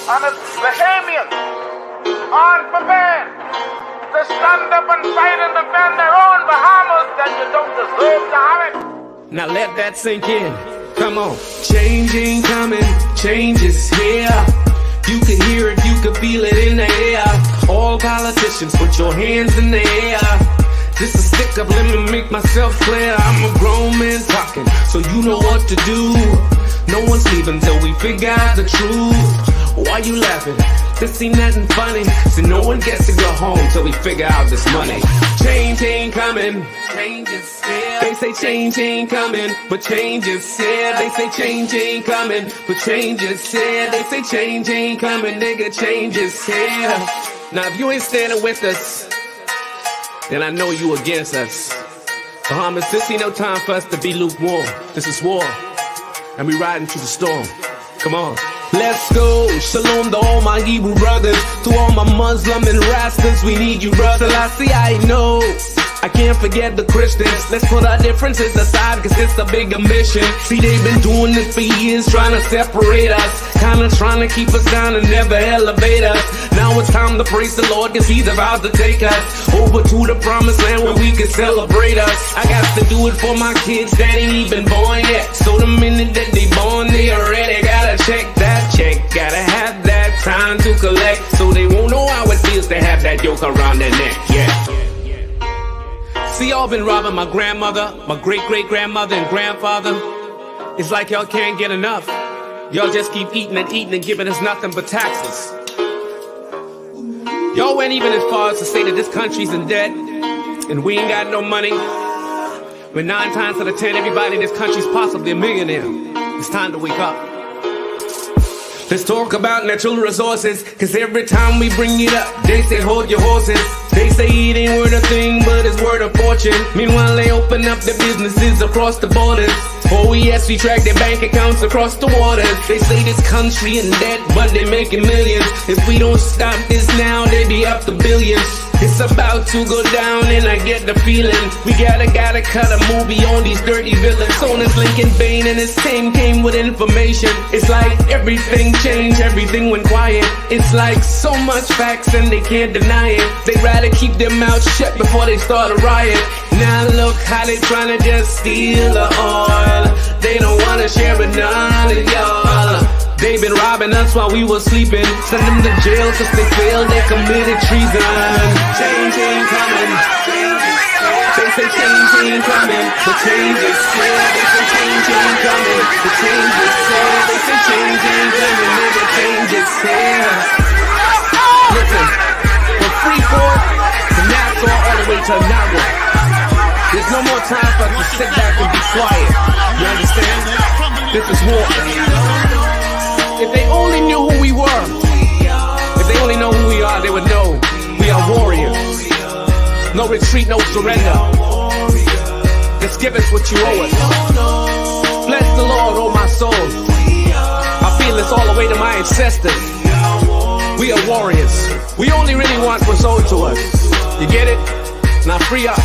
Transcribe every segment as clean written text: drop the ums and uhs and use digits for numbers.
And it's Bahamians unprepared to stand up and fight and defend their own Bahamas, then you don't deserve to have it. Now let that sink in. Come on. Change ain't coming, change is here. You can hear it, you can feel it in the air. All politicians, put your hands in the air. Just a stick up, let me make myself clear. I'm a grown man talking, so you know what to do. No one's leaving till we figure out the truth. Why you laughing? This ain't nothing funny. So no one gets to go home till we figure out this money. Change ain't coming, change is here. They say change ain't coming, but change is here. They say change ain't coming, but change is here. They say change ain't coming, nigga, change is here. Now if you ain't standing with us, then I know you against us. Bahamas, this ain't no time for us to be lukewarm. This is war, and we riding through the storm. Come on. Let's go. Shalom to all my Hebrew brothers, to all my Muslim and Rastas, we need you, brother. I see, I know. I can't forget the Christians. Let's put our differences aside, cause it's a bigger mission. See, they've been doing this for years, trying to separate us, kinda trying to keep us down and never elevate us. Now it's time to praise the Lord, cause he's about to take us over to the promised land where we can celebrate us. I got to do it for my kids that ain't even born yet, so the minute that they born, they already gotta check that check. Gotta have that time to collect, so they won't know how it feels to have that yoke around their neck. Yeah. See, y'all been robbing my grandmother, my great-great-grandmother and grandfather. It's like y'all can't get enough. Y'all just keep eating and eating and giving us nothing but taxes. Y'all went even as far as to say that this country's in debt and we ain't got no money. When 9 times out of 10, everybody in this country's possibly a millionaire. It's time to wake up. Let's talk about natural resources, cause every time we bring it up, they say hold your horses. They say it ain't worth a thing, but it's worth a fortune. Meanwhile, they open up their businesses across the borders. Oh yes, we track their bank accounts across the waters. They say this country in debt, but they making millions. If we don't stop this now, they be up to billions. It's about to go down and I get the feeling we gotta cut a movie on these dirty villains. On this Lincoln Bain and his team came with information. It's like everything changed, everything went quiet. It's like so much facts and they can't deny it. They rather keep their mouths shut before they start a riot. Now look how they tryna just steal the oil. They don't wanna share with none of y'all. They been robbing us while we were sleeping. Send them to jail cause they failed, they committed treason. Change ain't coming. They say change ain't coming. The change is here. They say change ain't coming. The change is here. They say change ain't coming. Nigga, change is here. Listen, from Freeport to Nassau all the way to Nawa, there's no more time for us to sit back and be quiet. You understand? This is war. If they only knew who we were, if they only know who we are, they would know we are warriors. No retreat, no surrender. Just give us what you owe us. Bless the Lord, oh my soul. I feel this all the way to my ancestors. We are warriors. We only really want what's owed to us. You get it? Now free up.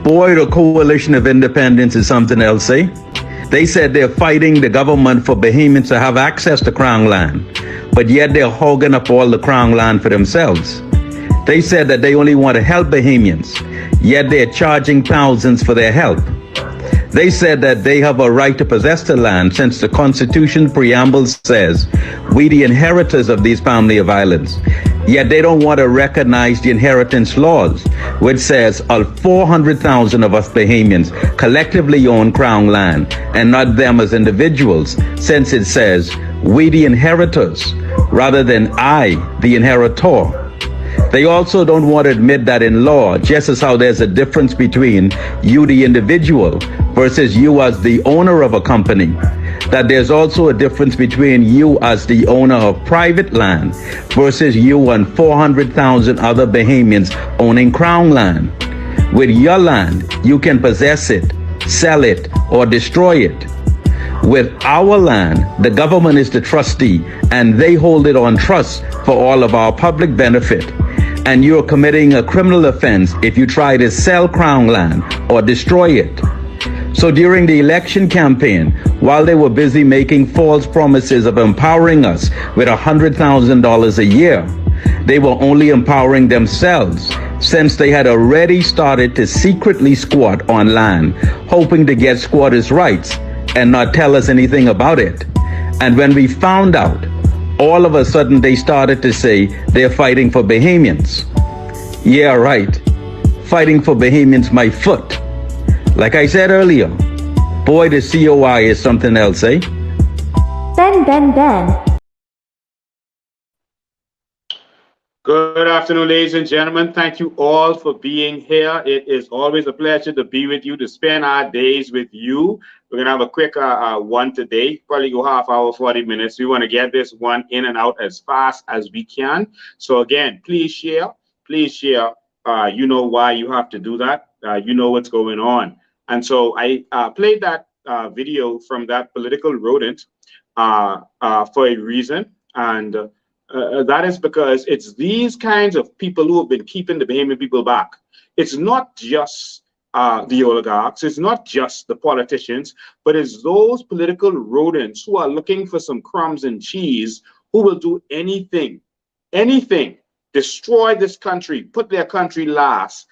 Boy, the Coalition of Independence is something else, eh? They said they're fighting the government for Bahamians to have access to Crown land, but yet they're hogging up all the Crown land for themselves. They said that they only want to help Bahamians, yet they're charging thousands for their help. They said that they have a right to possess the land since the Constitution preamble says we the inheritors of these family of islands. Yet they don't want to recognize the inheritance laws, which says all 400,000 of us Bahamians collectively own Crown land and not them as individuals, since it says we the inheritors rather than I, the inheritor. They also don't want to admit that in law, just as how there's a difference between you, the individual, versus you as the owner of a company, that there's also a difference between you as the owner of private land versus you and 400,000 other Bahamians owning Crown land. With your land, you can possess it, sell it, or destroy it. With our land, the government is the trustee, and they hold it on trust for all of our public benefit. And you're committing a criminal offense if you try to sell Crown land or destroy it. So during the election campaign, while they were busy making false promises of empowering us with $100,000 a year, they were only empowering themselves, since they had already started to secretly squat on land, hoping to get squatters' rights and not tell us anything about it. And when we found out, all of a sudden they started to say they're fighting for Bahamians. Yeah, right. Fighting for Bahamians, my foot. Like I said earlier, boy, the COI is something else, eh? Ben. Good afternoon, ladies and gentlemen. Thank you all for being here. It is always a pleasure to be with you, to spend our days with you. We're going to have a quick one today, probably go half hour, 40 minutes. We want to get this one in and out as fast as we can. So again, please share. Please share. You know why you have to do that. You know what's going on. And so I played that video from that political rodent for a reason. And that is because it's these kinds of people who have been keeping the Bahamian people back. It's not just the oligarchs, it's not just the politicians, but it's those political rodents who are looking for some crumbs and cheese, who will do anything, destroy this country, put their country last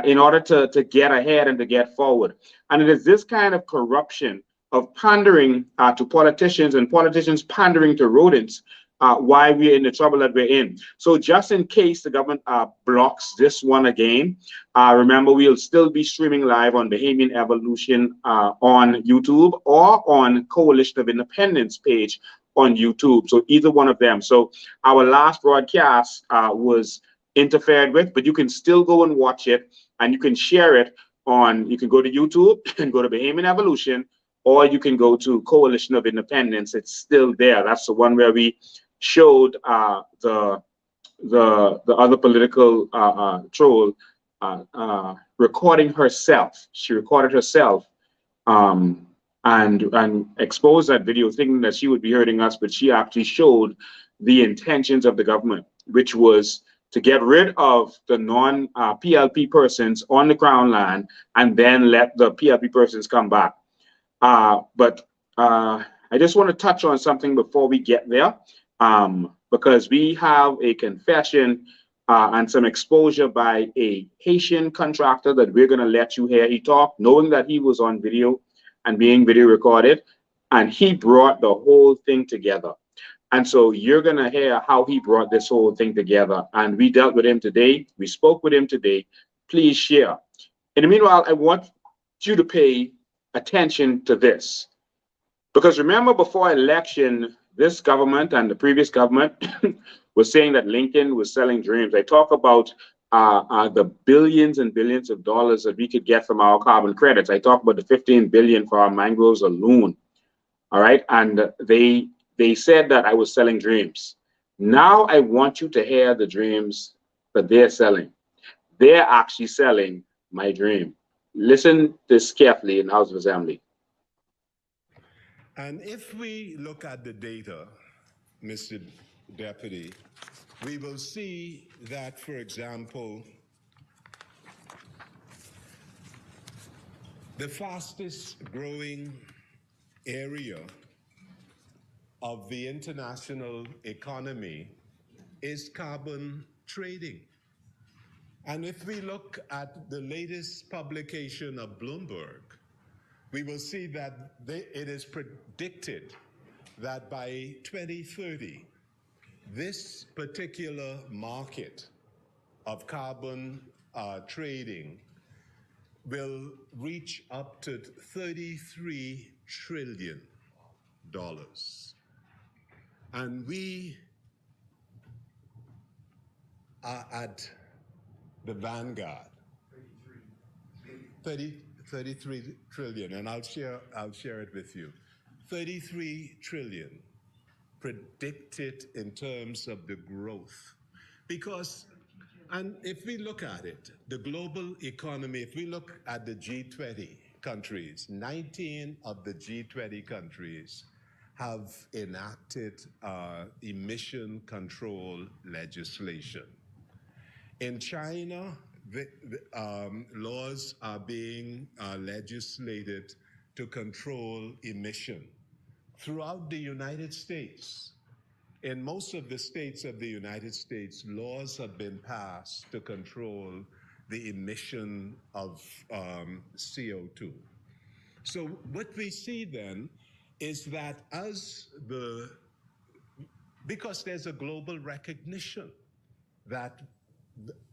in order to get ahead and to get forward. And it is this kind of corruption of pandering to politicians and politicians pandering to rodents why we're in the trouble that we're in. So just in case the government blocks this one again, remember we'll still be streaming live on Bahamian Evolution on YouTube or on Coalition of Independence page on YouTube. So either one of them. So our last broadcast was interfered with, but you can still go and watch it, and you can share it on, you can go to YouTube and go to Bahamian Evolution, or you can go to Coalition of Independence. It's still there. That's the one where we showed the other political troll recording herself. She recorded herself and exposed that video, thinking that she would be hurting us, but she actually showed the intentions of the government, which was to get rid of the non-PLP persons on the Crown land and then let the PLP persons come back. But I just want to touch on something before we get there. Because we have a confession and some exposure by a Haitian contractor that we're going to let you hear. He talked knowing that he was on video and being video recorded, and he brought the whole thing together. And so you're going to hear how he brought this whole thing together. And we dealt with him today. We spoke with him today. Please share. In the meanwhile, I want you to pay attention to this. Because remember, before election, this government and the previous government was saying that Lincoln was selling dreams. I talk about the billions and billions of dollars that we could get from our carbon credits. I talk about the 15 billion for our mangroves alone. All right. And they said that I was selling dreams. Now I want you to hear the dreams that they're selling. They're actually selling my dream. Listen to this carefully in the House of Assembly. And if we look at the data, Mr. Deputy, we will see that, for example, the fastest growing area of the international economy is carbon trading. And if we look at the latest publication of Bloomberg, we will see that it is predicted that by 2030, this particular market of carbon trading will reach up to $33 trillion. And we are at the vanguard. 33 trillion, and I'll share it with you. 33 trillion predicted in terms of the growth. Because, and if we look at it, the global economy, if we look at the G20 countries, 19 of the G20 countries have enacted emission control legislation. In China, laws are being legislated to control emission. Throughout the United States, in most of the states of the United States, laws have been passed to control the emission of CO2. So what we see then is that because there's a global recognition that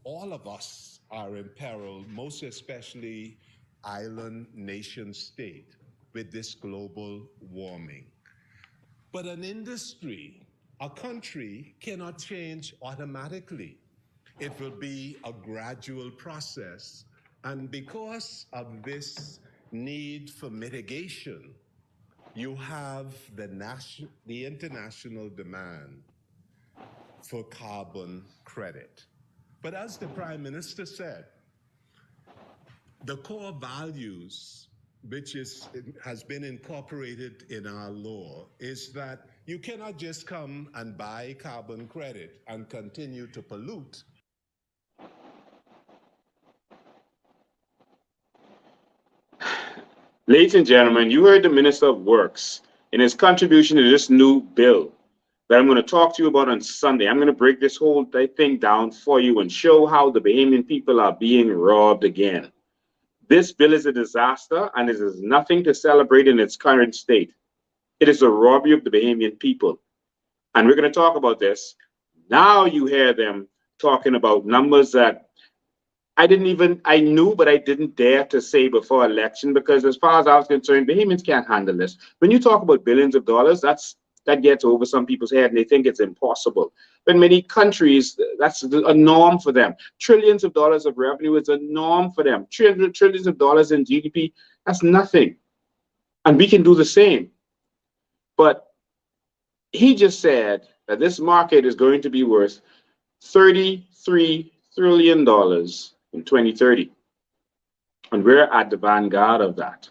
all of us are in peril, most especially island nation state, with this global warming. But an industry, a country cannot change automatically. It will be a gradual process. And because of this need for mitigation, you have the international demand for carbon credit. But as the Prime Minister said, the core values which has been incorporated in our law is that you cannot just come and buy carbon credit and continue to pollute. Ladies and gentlemen, you heard the Minister of Works in his contribution to this new bill that I'm going to talk to you about on Sunday. I'm going to break this whole thing down for you and show how the Bahamian people are being robbed again. This bill is a disaster, and it is nothing to celebrate in its current state. It is a robbery of the Bahamian people. And we're going to talk about this. Now you hear them talking about numbers that I knew, but I didn't dare to say before election, because as far as I was concerned, Bahamians can't handle this. When you talk about billions of dollars, that gets over some people's head and they think it's impossible. But in many countries, that's a norm for them. Trillions of dollars of revenue is a norm for them. Trillions of dollars in GDP, that's nothing. And we can do the same. But he just said that this market is going to be worth $33 trillion in 2030. And we're at the vanguard of that.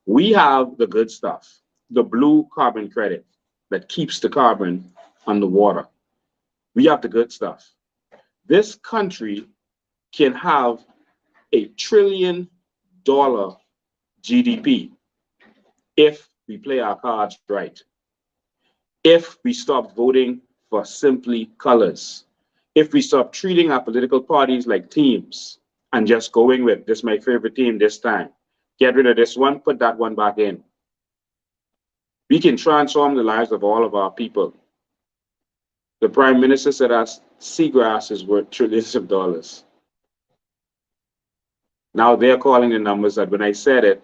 We have the good stuff, the blue carbon credit that keeps the carbon on the water. We have the good stuff. This country can have $1 trillion GDP if we play our cards right. If we stop voting for simply colors. If we stop treating our political parties like teams and just going with, this is my favorite team this time. Get rid of this one, put that one back in. We can transform the lives of all of our people. The Prime Minister said our seagrass is worth trillions of dollars. Now they're calling the numbers that when I said it,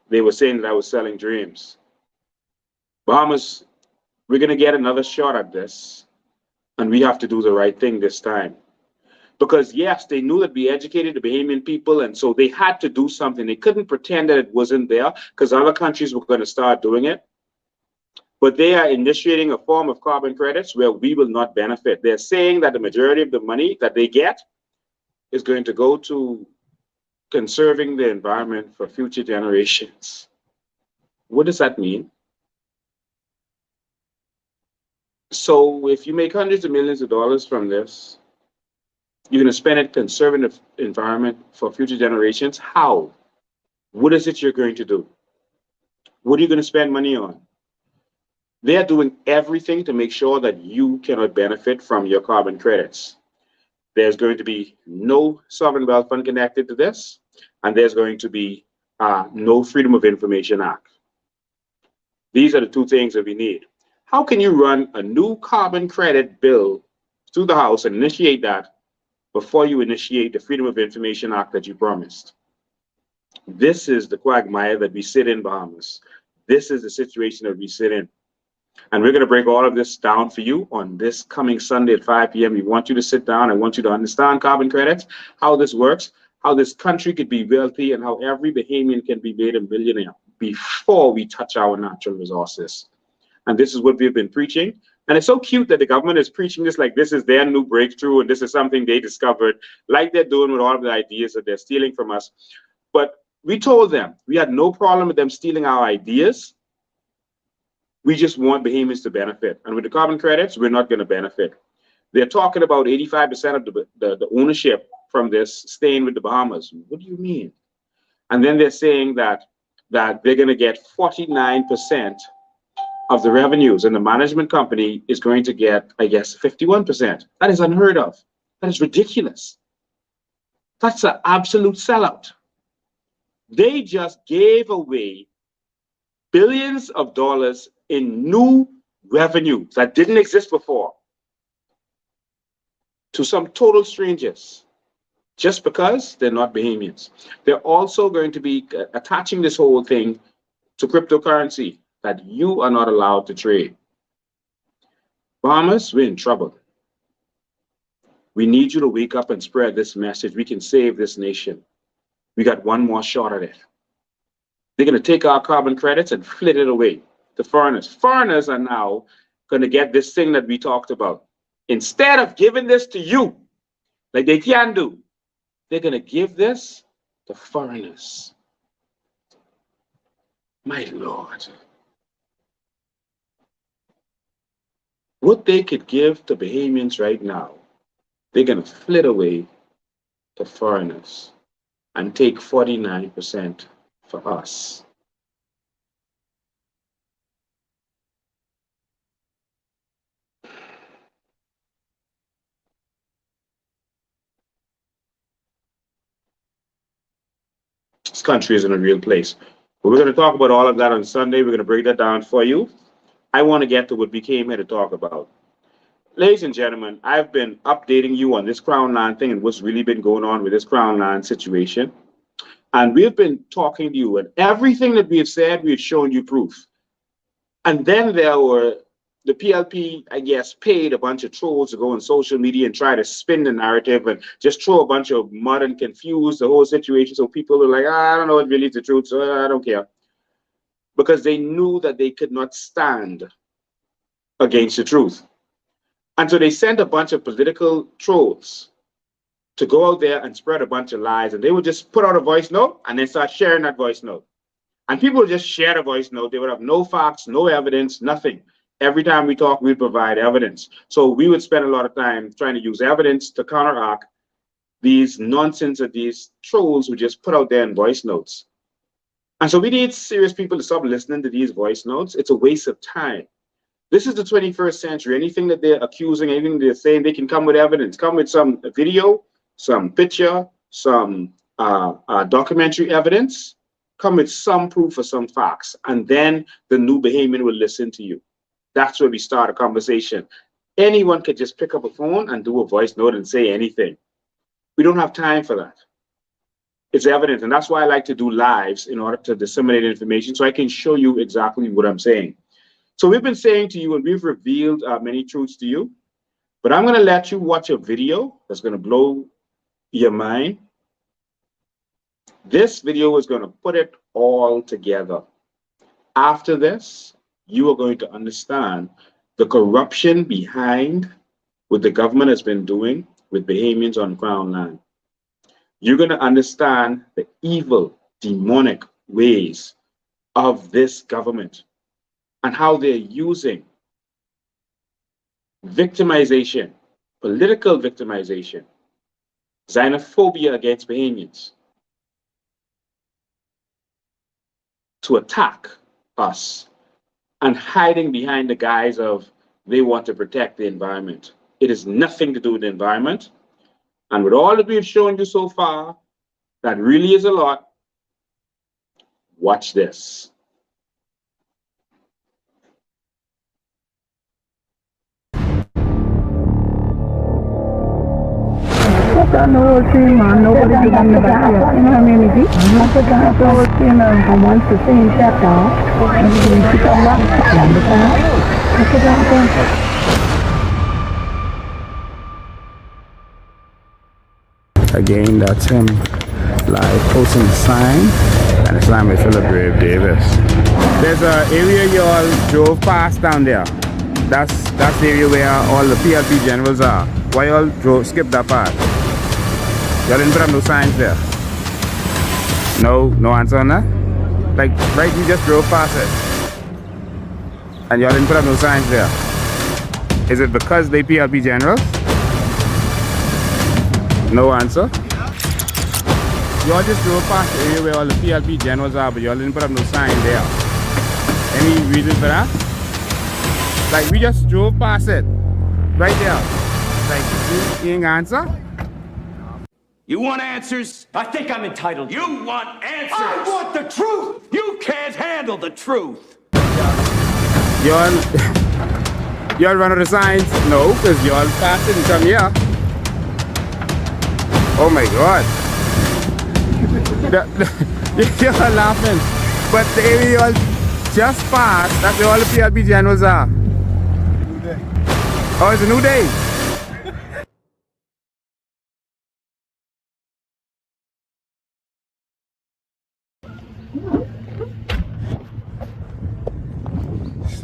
they were saying that I was selling dreams. Bahamas, we're going to get another shot at this, and we have to do the right thing this time. Because yes, they knew that we educated the Bahamian people, and so they had to do something. They couldn't pretend that it wasn't there, because other countries were going to start doing it. But they are initiating a form of carbon credits where we will not benefit. They're saying that the majority of the money that they get is going to go to conserving the environment for future generations. What does that mean? So if you make hundreds of millions of dollars from this, you're going to spend it conserving the environment for future generations. How? What is it you're going to do? What are you going to spend money on? They're doing everything to make sure that you cannot benefit from your carbon credits. There's going to be no sovereign wealth fund connected to this, and there's going to be no Freedom of Information Act. These are the two things that we need. How can you run a new carbon credit bill through the House and initiate that before you initiate the Freedom of Information Act that you promised? This is the quagmire that we sit in, Bahamas. This is the situation that we sit in. And we're going to break all of this down for you on this coming Sunday at 5 p.m. We want you to sit down. I want you to understand carbon credits, how this works, how this country could be wealthy, and how every Bahamian can be made a millionaire before we touch our natural resources. And this is what we've been preaching. And it's so cute that the government is preaching this like this is their new breakthrough and this is something they discovered, like they're doing with all of the ideas that they're stealing from us. But we told them we had no problem with them stealing our ideas. We just want Bahamians to benefit. And with the carbon credits, we're not going to benefit. They're talking about 85% of the ownership from this staying with the Bahamas. What do you mean? And then they're saying that they're going to get 49% of the revenues, and the management company is going to get, I guess, 51%. That is unheard of. That is ridiculous. That's an absolute sellout. They just gave away billions of dollars in new revenue that didn't exist before to some total strangers, just because they're not Bahamians. They're also going to be attaching this whole thing to cryptocurrency that you are not allowed to trade. Bahamas, we're in trouble. We need you to wake up and spread this message. We can save this nation. We got one more shot at it. They're going to take our carbon credits and flit it away to foreigners. Foreigners are now going to get this thing that we talked about. Instead of giving this to you, like they can do, they're going to give this to foreigners. My Lord. What they could give to Bahamians right now, they're going to flit away to foreigners and take 49% for us. This country is in a real place. But we're going to talk about all of that on Sunday. We're going to break that down for you. I want to get to what we came here to talk about. Ladies and gentlemen, I've been updating you on this Crown Land thing and what's really been going on with this Crown Land situation. And we've been talking to you, and everything that we have said, we've shown you proof. And then there were the PLP, I guess, paid a bunch of trolls to go on social media and try to spin the narrative and just throw a bunch of mud and confuse the whole situation. So people are like, I don't know what really is the truth, so I don't care. Because they knew that they could not stand against the truth. And so they sent a bunch of political trolls to go out there and spread a bunch of lies. And they would just put out a voice note and then start sharing that voice note. And people would just share the voice note. They would have no facts, no evidence, nothing. Every time we talk, we'd provide evidence. So we would spend a lot of time trying to use evidence to counteract these nonsense that these trolls would just put out there in voice notes. And so we need serious people to stop listening to these voice notes. It's a waste of time. This is the 21st century. Anything that they're accusing, anything they're saying, they can come with evidence. Come with some video, some picture, some documentary evidence. Come with some proof or some facts. And then the new Bahamian will listen to you. That's where we start a conversation. Anyone could just pick up a phone and do a voice note and say anything. We don't have time for that. It's evident, and that's why I like to do lives in order to disseminate information so I can show you exactly what I'm saying. So we've been saying to you, and we've revealed many truths to you, but I'm going to let you watch a video that's going to blow your mind. This video is going to put it all together. After this, you are going to understand the corruption behind what the government has been doing with Bahamians on Crown Land. You're going to understand the evil, demonic ways of this government and how they're using victimization, political victimization, xenophobia against Bahamians to attack us, and hiding behind the guise of they want to protect the environment. It has nothing to do with the environment. And with all that we've shown you so far, that really is a lot. Watch this. Done the whole thing, man. Nobody did in the back here. You know what I mean, Izzy? I forgot the whole thing from once the same chapter. And we pick up that. You understand? I forgot that. Again, that's him live posting the sign, and it's like Philip Brave Davis. There's an area y'all drove past down there. That's the area where all the PLP generals are. Why y'all skip that part? Y'all didn't put up no signs there. No answer on that? Like, right, you just drove past it. And y'all didn't put up no signs there. Is it because they PLP generals? No answer? Y'all just drove past the area where all the PLP generals are, but y'all didn't put up no sign there. Any reason for that? Like, we just drove past it. Right there. Like, you ain't answer? You want answers? I think I'm entitled. You want answers? I want the truth! You can't handle the truth. Y'all run out of signs? No, because y'all passed it and come here. Oh my God. You're laughing. But the area y'all just passed, that's where all the PLP generals are. New day. Oh, it's a new day.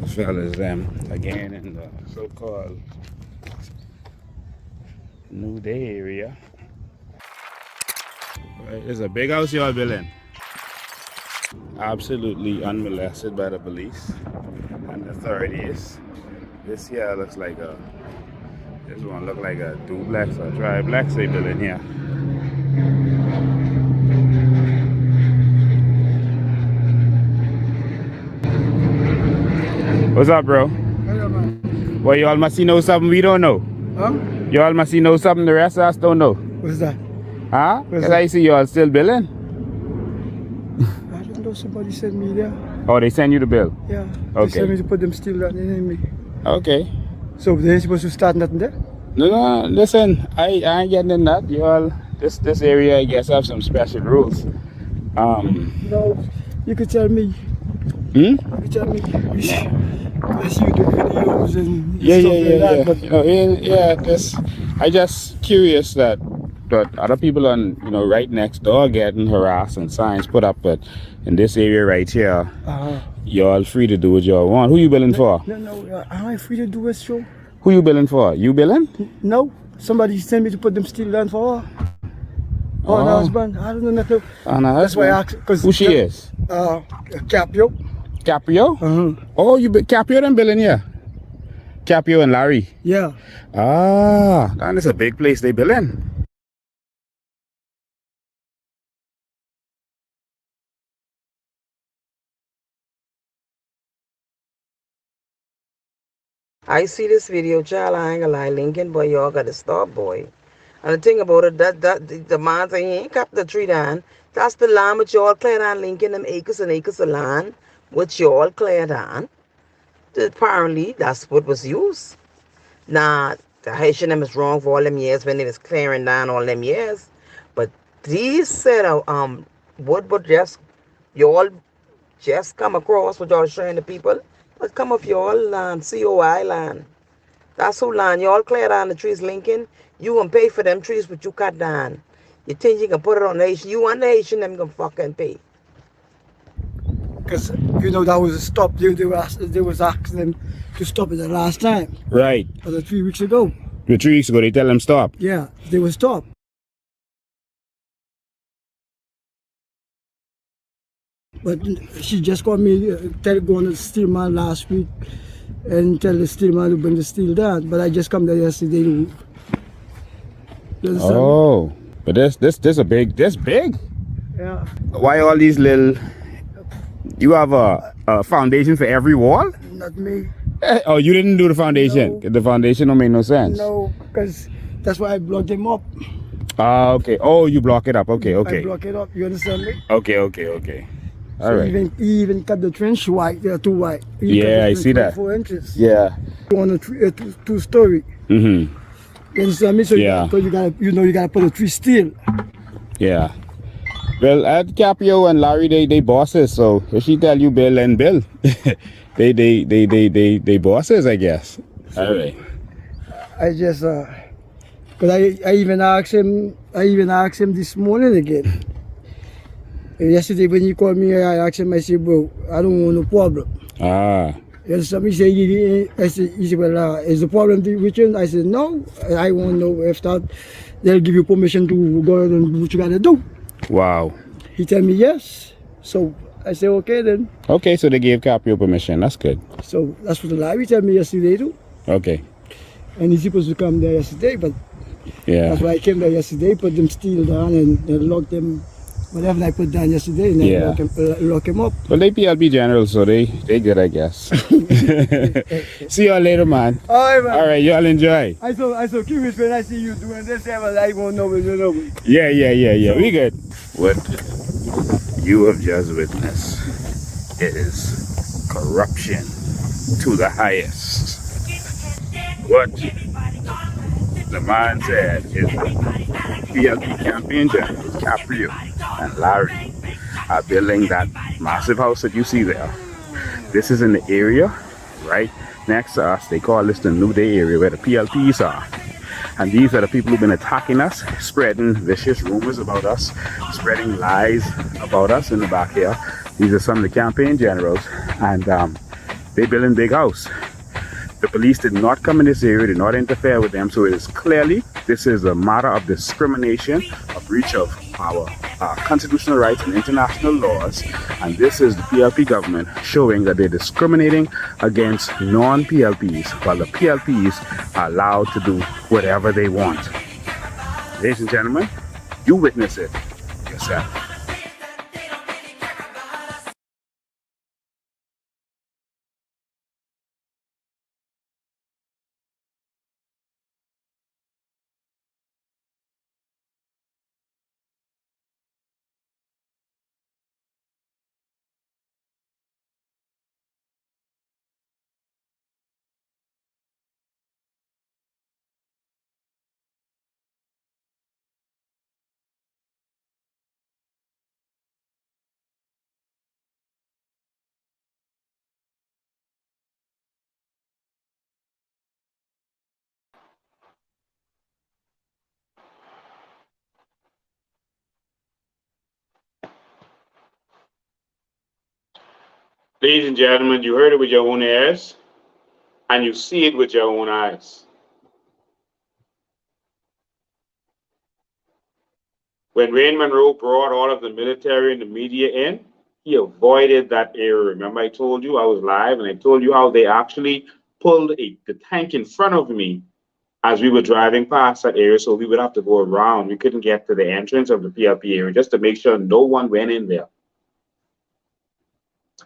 Fellas, again in the so-called New Day area. Right, there's a big house y'all building. Absolutely unmolested by the police and authorities. This here looks like this one look like a duplex or triplex they building here. What's up, bro? Hello, man. Well, y'all must know something we don't know. Huh? Y'all must know something the rest of us don't know. What's that? Huh? What's Because that? I see y'all still billing. I don't know. Somebody sent me there. Oh, they send you the bill? Yeah. Okay. They sent me to put them still that in me. Okay. So they ain't supposed to start nothing there? No, listen, I ain't getting in that. Y'all, this area, I guess, have some special rules. No. You could tell me. You could tell me. I see you do videos and Yeah. stuff like that, but You know, I just curious that other people on, right next door getting harassed and signs put up, but in this area right here, y'all free to do what y'all want. Who you billing for? No, am I free to do a show? Who you billing for? You billing? No. Somebody sent me to put them still down for her. Oh, no, husband. I don't know nothing. That's why I asked. Who she is? Capio. Caprio? Oh, Caprio them billing here? Caprio and Larry? Yeah. Ah, that is a big place they billing. I see this video, child, I ain't gonna lie, Lincoln, boy, y'all gotta stop, boy. And the thing about it, the man saying he ain't cut the tree down. That's the land which y'all cleared on, Lincoln, them acres and acres of land which y'all cleared on. Apparently, that's what was used. Now, the Haitian them is wrong for all them years when they was clearing down all them years. But these set of wood, but just y'all just come across what y'all showing the people. But come off y'all land, COI land. That's who land. Y'all clear down the trees, Lincoln. You gonna pay for them trees what you cut down. You think you can put it on the Haitian? You want the Haitian them gonna fucking pay. Because, that was a stop. They was asking them to stop it the last time. Right. Was it 3 weeks ago? 3 weeks ago, they tell them stop. Yeah, they will stop. But she just called me, going to the steel man last week and tell the steel man to bring the steel down. But I just come there yesterday. You understand me? Oh, but this big. Yeah. Why all these little? You have a foundation for every wall? Not me. Oh, you didn't do the foundation. No. The foundation don't make no sense. No, because that's why I blocked them up. Ah, okay. Oh, you block it up. Okay. I block it up. You understand me? Okay. All So right. he even cut the trench wide. They are too wide. Yeah, I see that. 4 inches. Yeah. On a two-story. Mm-hmm. You understand me? So Yeah. you gotta put a tree still. Yeah. Well, at Capio and Larry, they bosses. So if she tell you Bill and Bill, they bosses, I guess. All right. I just because I even asked him this morning again. Yesterday when he called me, I asked him. I said, bro, I don't want no problem. Ah. You understand me? He said, well, is the problem with you? I said, no. I want to know if that they'll give you permission to go and do what you gotta do. Wow. He tell me yes. So I said, okay then. Okay, so they gave Caprio permission. That's good. So that's what the Larry told me yesterday too. Okay. And he's supposed to come there yesterday, but Yeah. That's why I came there yesterday, put them steel down and lock them, whatever I put down yesterday, and then lock him up. Well, they PLP generals, so they good, I guess. See y'all later, man. All right, man. All right, y'all enjoy. I so curious when I see you doing this, I won't know. Yeah. We good. What you have just witnessed is corruption to the highest. What the man said is PLP campaign generals Caprio and Larry are building that massive house that you see there. This is in the area right next to us. They call this the New Day area where the PLPs are. And these are the people who've been attacking us, spreading vicious rumors about us, spreading lies about us in the back here. These are some of the campaign generals, and they build a big house. The police did not come in this area, did not interfere with them, so it is clearly, this is a matter of discrimination, a breach of our constitutional rights and international laws, and this is the PLP government showing that they're discriminating against non-PLPs, while the PLPs are allowed to do whatever they want. Ladies and gentlemen, you witness it yourself. Ladies and gentlemen, you heard it with your own ears, and you see it with your own eyes. When Wayne Monroe brought all of the military and the media in, he avoided that area. Remember, I told you I was live, and I told you how they actually pulled the tank in front of me as we were driving past that area, so we would have to go around. We couldn't get to the entrance of the PLP area just to make sure no one went in there.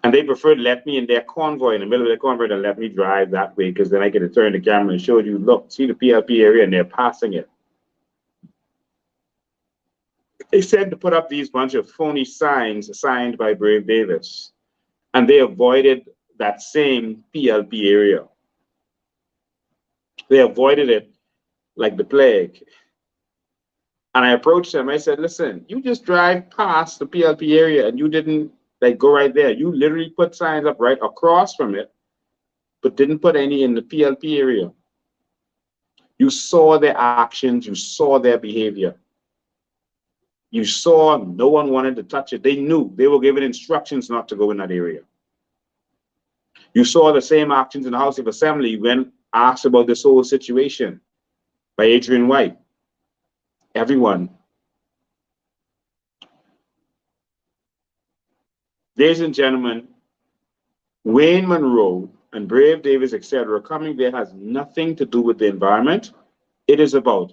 And they preferred to let me in their convoy, in the middle of their convoy, than let me drive that way, because then I could turn the camera and show you, look, see the PLP area, and they're passing it. They said to put up these bunch of phony signs signed by Brave Davis, and they avoided that same PLP area. They avoided it like the plague. And I approached them. I said, listen, you just drive past the PLP area and you didn't go right there. You literally put signs up right across from it, but didn't put any in the PLP area. You saw their actions. You saw their behavior. You saw no one wanted to touch it. They knew. They were given instructions not to go in that area. You saw the same actions in the House of Assembly when asked about this whole situation by Adrian White. Everyone. Ladies and gentlemen, Wayne Monroe and Brave Davis, etc., coming there has nothing to do with the environment. It is about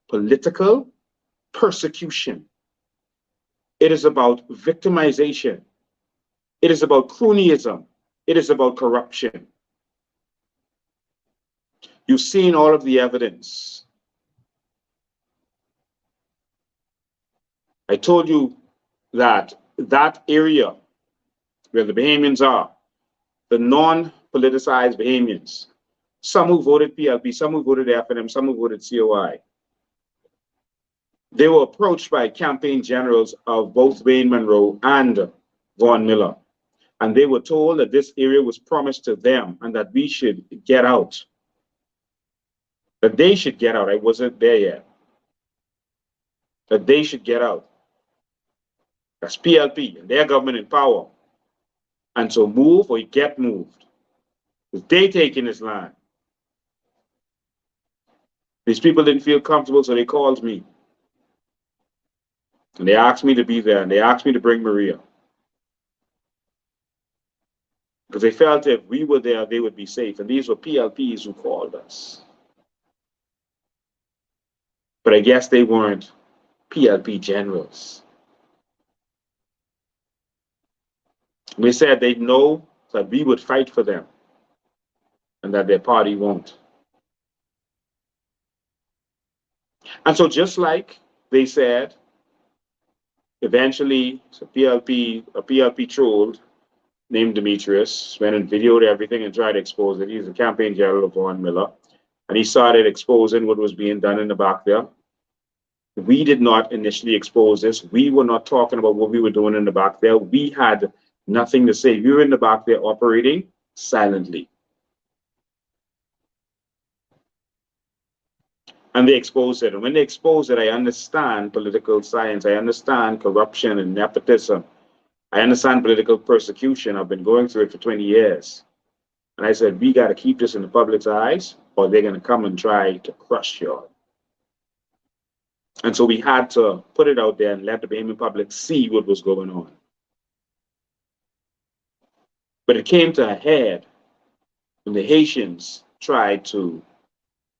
political persecution. It is about victimization. It is about cronyism. It is about corruption. You've seen all of the evidence. I told you that that area where the Bahamians are, the non-politicized Bahamians, some who voted PLP, some who voted FNM, some who voted COI, they were approached by campaign generals of both Wayne Monroe and Vaughn Miller. And they were told that this area was promised to them and that we should get out. That they should get out. I wasn't there yet. That they should get out. That's PLP and their government in power. And so move or you get moved. Because they taking this land. These people didn't feel comfortable, so they called me. And they asked me to be there, and they asked me to bring Maria. Because they felt if we were there, they would be safe. And these were PLPs who called us. But I guess they weren't PLP generals. We said they know that we would fight for them and that their party won't. And so just like they said, eventually a PLP troll named Demetrius went and videoed everything and tried to expose it. He's the campaign general of Vaughan Miller. And he started exposing what was being done in the back there. We did not initially expose this. We were not talking about what we were doing in the back there. We had nothing to say. We were in the back there operating silently. And they exposed it. And when they exposed it, I understand political science. I understand corruption and nepotism. I understand political persecution. I've been going through it for 20 years. And I said, we got to keep this in the public's eyes, or they're going to come and try to crush y'all. And so we had to put it out there and let the Bahamian public see what was going on. But it came to a head when the Haitians tried to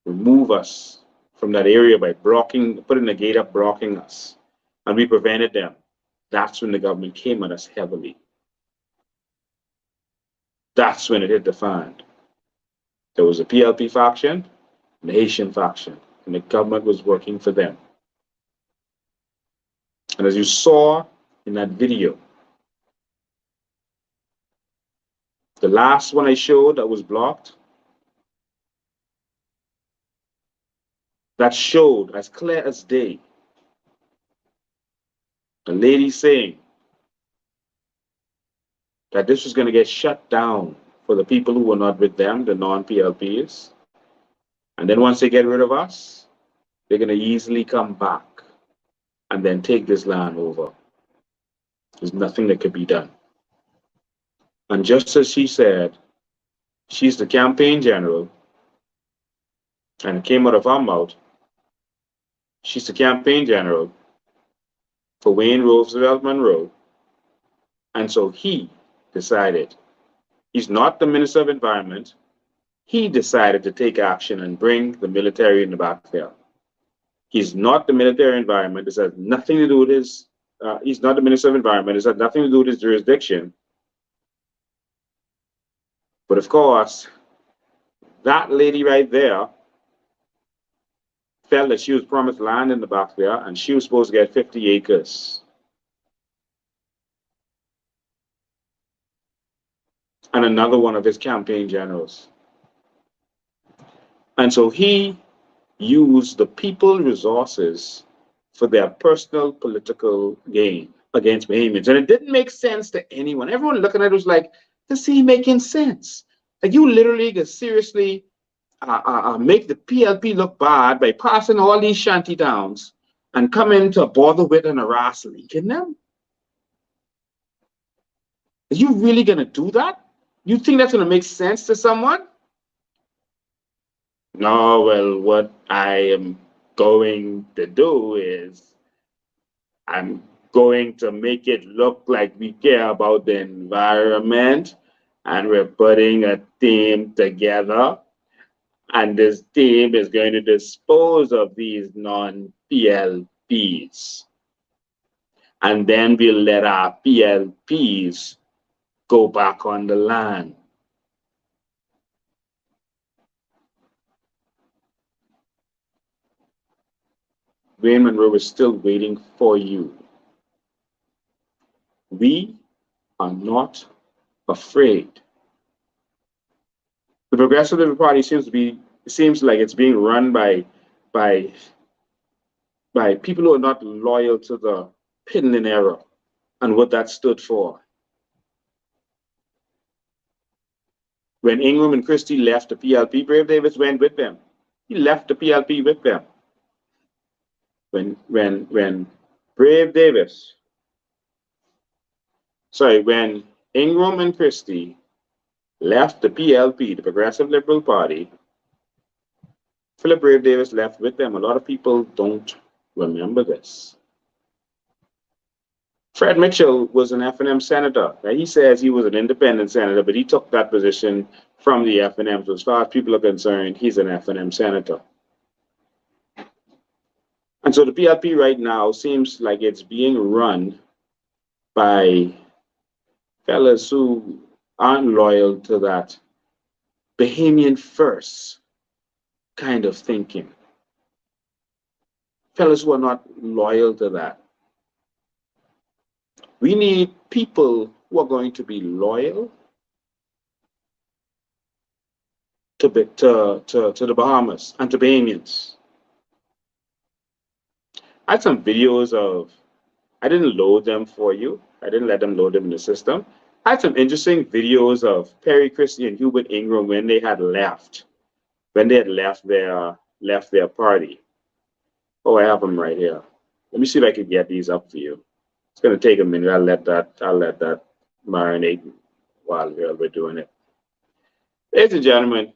remove us from that area by putting a gate up, blocking us, and we prevented them. That's when the government came at us heavily. That's when it hit the fan. There was a PLP faction and the Haitian faction, and the government was working for them. And as you saw in that video, the last one I showed that was blocked, that showed as clear as day a lady saying that this was going to get shut down for the people who were not with them, the non-PLPs. And then once they get rid of us, they're going to easily come back and then take this land over. There's nothing that could be done. And just as she said, she's the campaign general, and it came out of her mouth, she's the campaign general for Wayne Roosevelt Monroe. And so he decided, he's not the Minister of Environment, he decided to take action and bring the military in the back there. He's not the military environment. This has nothing to do with his, he's not the Minister of Environment. This has nothing to do with his jurisdiction. But of course, that lady right there felt that she was promised land in the back there and she was supposed to get 50 acres. And another one of his campaign generals. And so he used the people's resources for their personal political gain against Bahamians. And it didn't make sense to anyone. Everyone looking at it was like, this ain't making sense. Like, you literally could seriously make the PLP look bad by passing all these shanty towns and come in to bother with and harass Lincoln them? Are you really going to do that? You think that's going to make sense to someone? No, well, what I am going to do is I'm going to make it look like we care about the environment and we're putting a team together. And this team is going to dispose of these non-PLPs. And then we'll let our PLPs go back on the land. Wayne Monroe is still waiting for you. We are not afraid. The Progressive Liberal Party seems like it's being run by people who are not loyal to the Pinlin era and what that stood for. When Ingram and Christie left the PLP, Brave Davis went with them. He left the PLP with them. When Ingram and Christie left the PLP, the Progressive Liberal Party, Philip Brave Davis left with them. A lot of people don't remember this. Fred Mitchell was an FNM senator. Now, he says he was an independent senator, but he took that position from the FNM. So as far as people are concerned, he's an FNM senator. And so the PLP right now seems like it's being run by fellas who aren't loyal to that Bahamian first kind of thinking. Fellas who are not loyal to that. We need people who are going to be loyal to the Bahamas and to Bahamians. I had some videos of, I didn't load them for you. I didn't let them load them in the system. I had some interesting videos of Perry Christie and Hubert Ingram when they had left their party. Oh, I have them right here. Let me see if I can get these up for you. It's going to take a minute. I'll let that marinate while we're doing it. Ladies and gentlemen,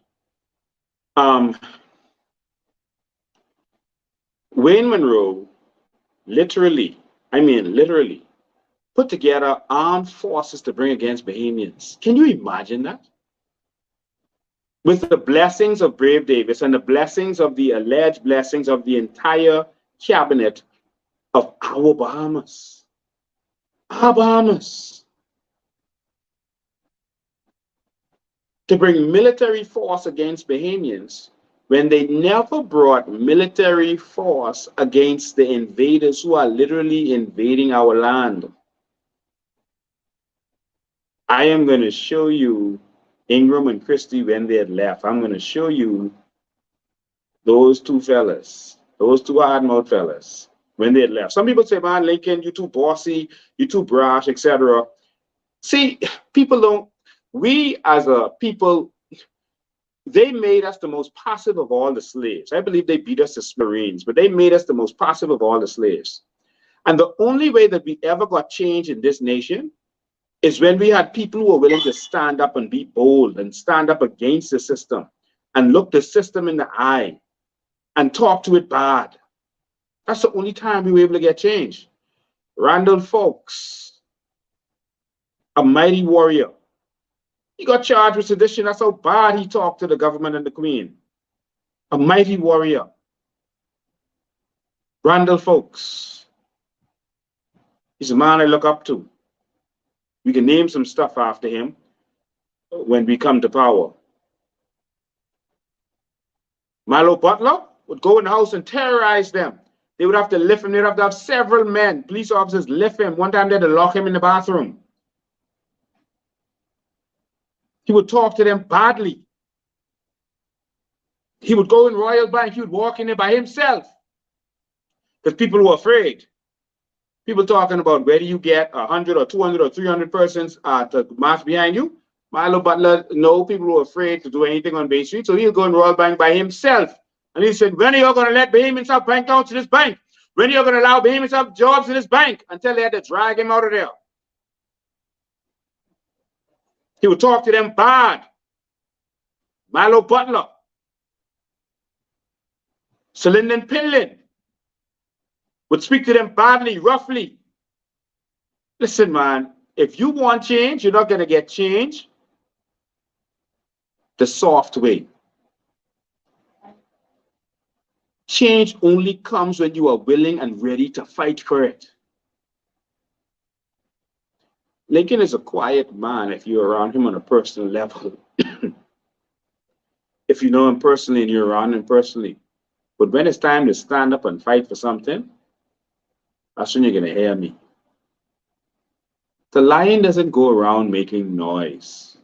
Wayne Monroe literally put together armed forces to bring against Bahamians. Can you imagine that? With the blessings of Brave Davis and the blessings of the alleged blessings of the entire cabinet of our Bahamas. Our Bahamas. To bring military force against Bahamians when they never brought military force against the invaders who are literally invading our land. I am going to show you Ingram and Christie when they had left. I'm going to show you those two fellas, those two hard-mouth fellas, when they had left. Some people say, man, Lincoln, you too bossy, you too brash, etc. See, people don't, we as a people, they made us the most passive of all the slaves. I believe they beat us as Marines, but they made us the most passive of all the slaves. And the only way that we ever got change in this nation is when we had people who were willing to stand up and be bold and stand up against the system and look the system in the eye and talk to it bad. That's the only time we were able to get change. Randall Folks, a mighty warrior. He got charged with sedition. That's how bad he talked to the government and the Queen. A mighty warrior. Randall Folks. He's a man I look up to. We can name some stuff after him when we come to power. Milo Butler would go in the house and terrorize them. They would have to lift him. They'd have to have several men, police officers, lift him. One time they had to lock him in the bathroom. He would talk to them badly. He would go in Royal Bank. He would walk in there by himself because people were afraid. People talking about where do you get 100 or 200 or 300 persons to march behind you. Milo Butler, no, people were afraid to do anything on Bay Street, so he'll go in Royal Bank by himself. And he said, when are you going to let Bahamians have bank accounts in this bank? When are you going to allow Bahamians have jobs in this bank? Until they had to drag him out of there. He would talk to them bad. Milo Butler. Lyndon Pinlin would speak to them badly, roughly. Listen, man, if you want change, you're not going to get change the soft way. Change only comes when you are willing and ready to fight for it. Lincoln is a quiet man if you're around him on a personal level. If you know him personally and you're around him personally. But when it's time to stand up and fight for something, that's when you're going to hear me. The lion doesn't go around making noise.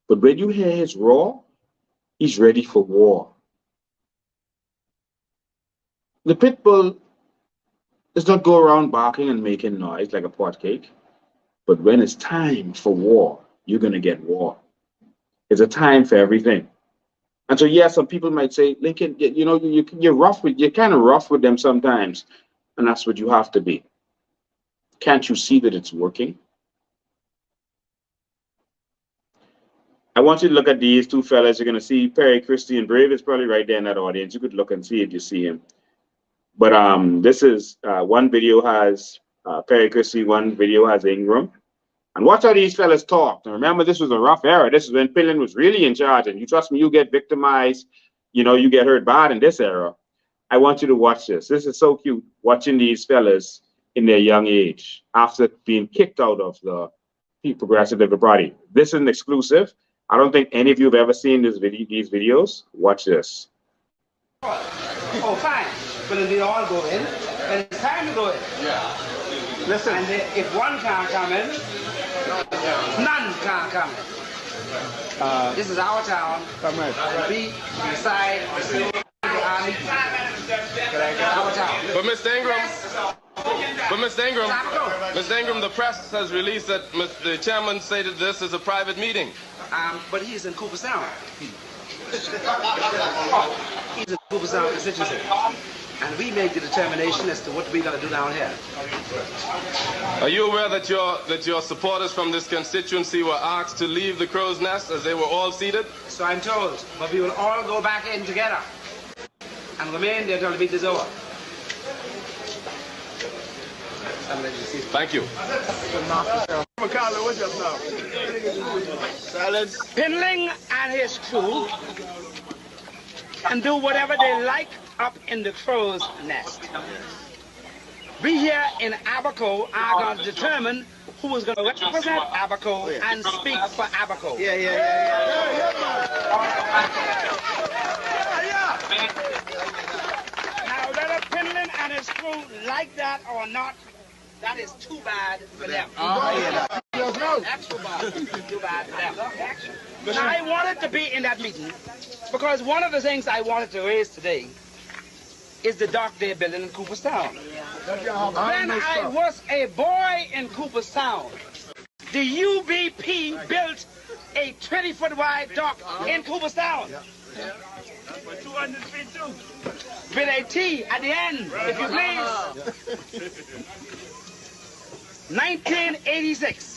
But when you hear his roar, he's ready for war. The pit bull does not go around barking and making noise like a pot cake. But when it's time for war, you're going to get war. It's a time for everything. And so, yeah, some people might say, Lincoln, you know, you're kind of rough with them sometimes. And that's what you have to be. Can't you see that it's working? I want you to look at these two fellas. You're going to see Perry Christie and Brave is probably right there in that audience. You could look and see if you see him. But this is one video has Perry Christie, one video has Ingram. And watch how these fellas talk. Now remember, this was a rough era. This is when Pinlin was really in charge. And you trust me, you get victimized. You know, you get hurt bad in this era. I want you to watch this. This is so cute, watching these fellas in their young age after being kicked out of the Progressive Liberal Party. This is an exclusive. I don't think any of you have ever seen these videos. Watch this. Oh, fine. But then they all go in, and it's time to go in. Yeah. Listen. And if one can't come in, none can't come in. This is our town. We decide the army. Our town. But Mr. Ingram, the press has released that the chairman stated this is a private meeting. But he's in Cooperstown. He's in Cooperstown constituency. And we make the determination as to what we're going to do down here. Are you aware that your supporters from this constituency were asked to leave the Crow's Nest as they were all seated? So I'm told, but we will all go back in together and remain there until the meeting is over. Thank you. Pinling and his crew can do whatever they like up in the Crow's Nest. We here in Abaco are going to determine who is going to represent Abaco and speak for Abaco. Now, whether Pinling and his crew like that or not, that is too bad for them. That's too bad for them. Now, I wanted to be in that meeting because one of the things I wanted to raise today is the Dock Day building in Cooperstown. When I was a boy in Cooperstown, the UBP built a 20-foot wide dock in Cooperstown. 200 feet too. With a T at the end, if you please. 1986.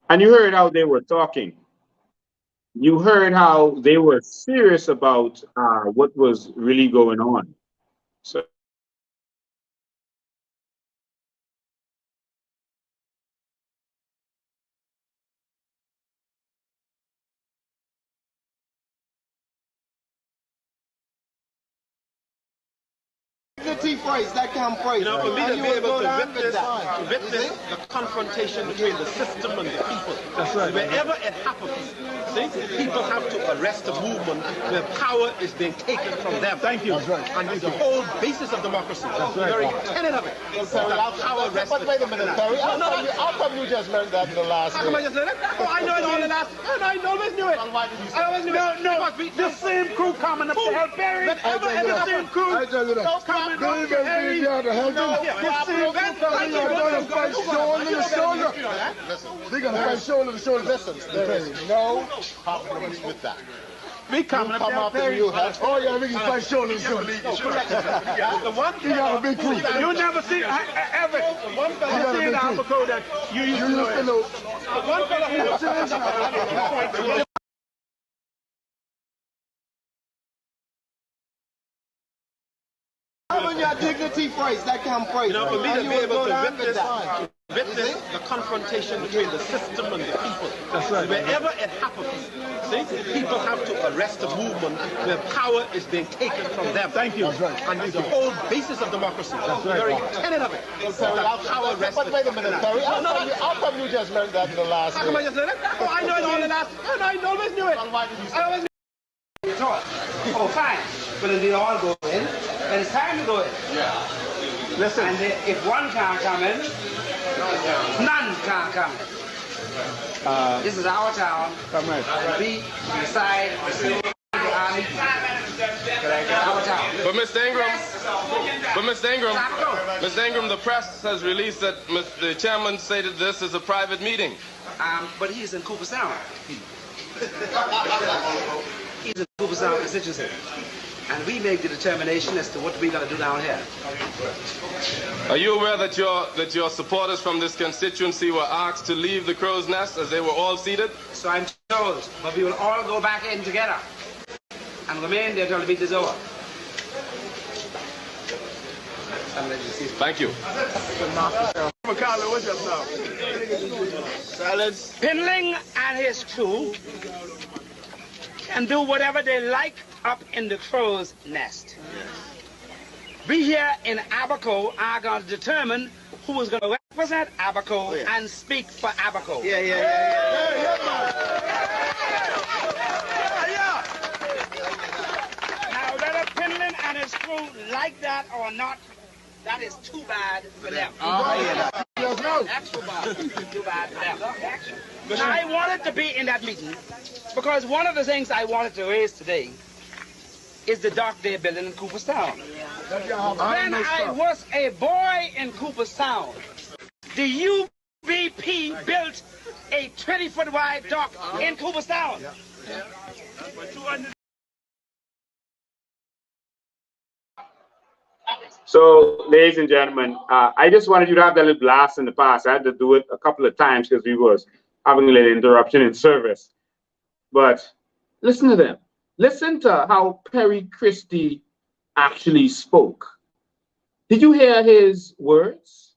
And you heard how they were talking. You heard how they were serious about what was really going on. So phrase, that kind of phrase. You know, for me to be able to witness the confrontation between the system and the people. That's right. Wherever it happens, see, people have to arrest the movement where power is being taken from them. Thank you. That's right. And it's the whole basis of democracy. That's right. The very tenet of it. Power rests. But wait a minute, Terry. How come you just learned that in the last How come I just learned that? Oh, I know it all the last. I always knew it. Why did you say I always knew it. No, the same crew coming up to help Barry. The same crew. I tell you that. Coming up to Harry. To help them. They're going to fight shoulder to shoulder. Listen, there is no problem with that. We come up and you have. Oh, yeah, we can fight shoulder to shoulder. The one thing you got a big crew. You never see ever. One fella see in the Albacore that you used to know. One fella. Your dignity phrase, that kind of phrase. You know, for me to be able to witness the confrontation between the system and the people. That's right. Wherever it happens, see, people have to arrest the movement where power is being taken from them. Thank you. That's right. And it's the whole basis of democracy. That's right. The very tenet of it. Power rests. But wait a minute, Terry. How come you just learned that in the last How come I just learned that? Oh, I know it all the last. I always knew it. Why did you say Oh, fine. But then they all go in, and it's time to go in. Yeah. Listen. And if one can't come in, none can't come in. This is our town. Come right. We decide But Mr. Ingram, the press has released that the chairman stated this is a private meeting. But he's in Cooperstown. He's in Cooperstown constituency. And we make the determination as to what we're going to do down here. Are you aware that your supporters from this constituency were asked to leave the crow's nest as they were all seated? So I'm told, but we will all go back in together and remain there till the meeting is over. Thank you. Pinling and his crew can do whatever they like up in the crow's nest. We here in Abaco are going to determine who is going to represent Abaco and speak for Abaco. Now, whether Pinling and his crew like that or not, that is too bad for them. Too bad for them. Now, I wanted to be in that meeting because one of the things I wanted to raise today is the dock they're building in Cooperstown. When I was a boy in Cooperstown, the UBP built a 20-foot wide dock in Cooperstown. So, ladies and gentlemen, I just wanted you to have that little blast in the past. I had to do it a couple of times because we was having a little interruption in service. But listen to them. Listen to how Perry Christie actually spoke. Did you hear his words?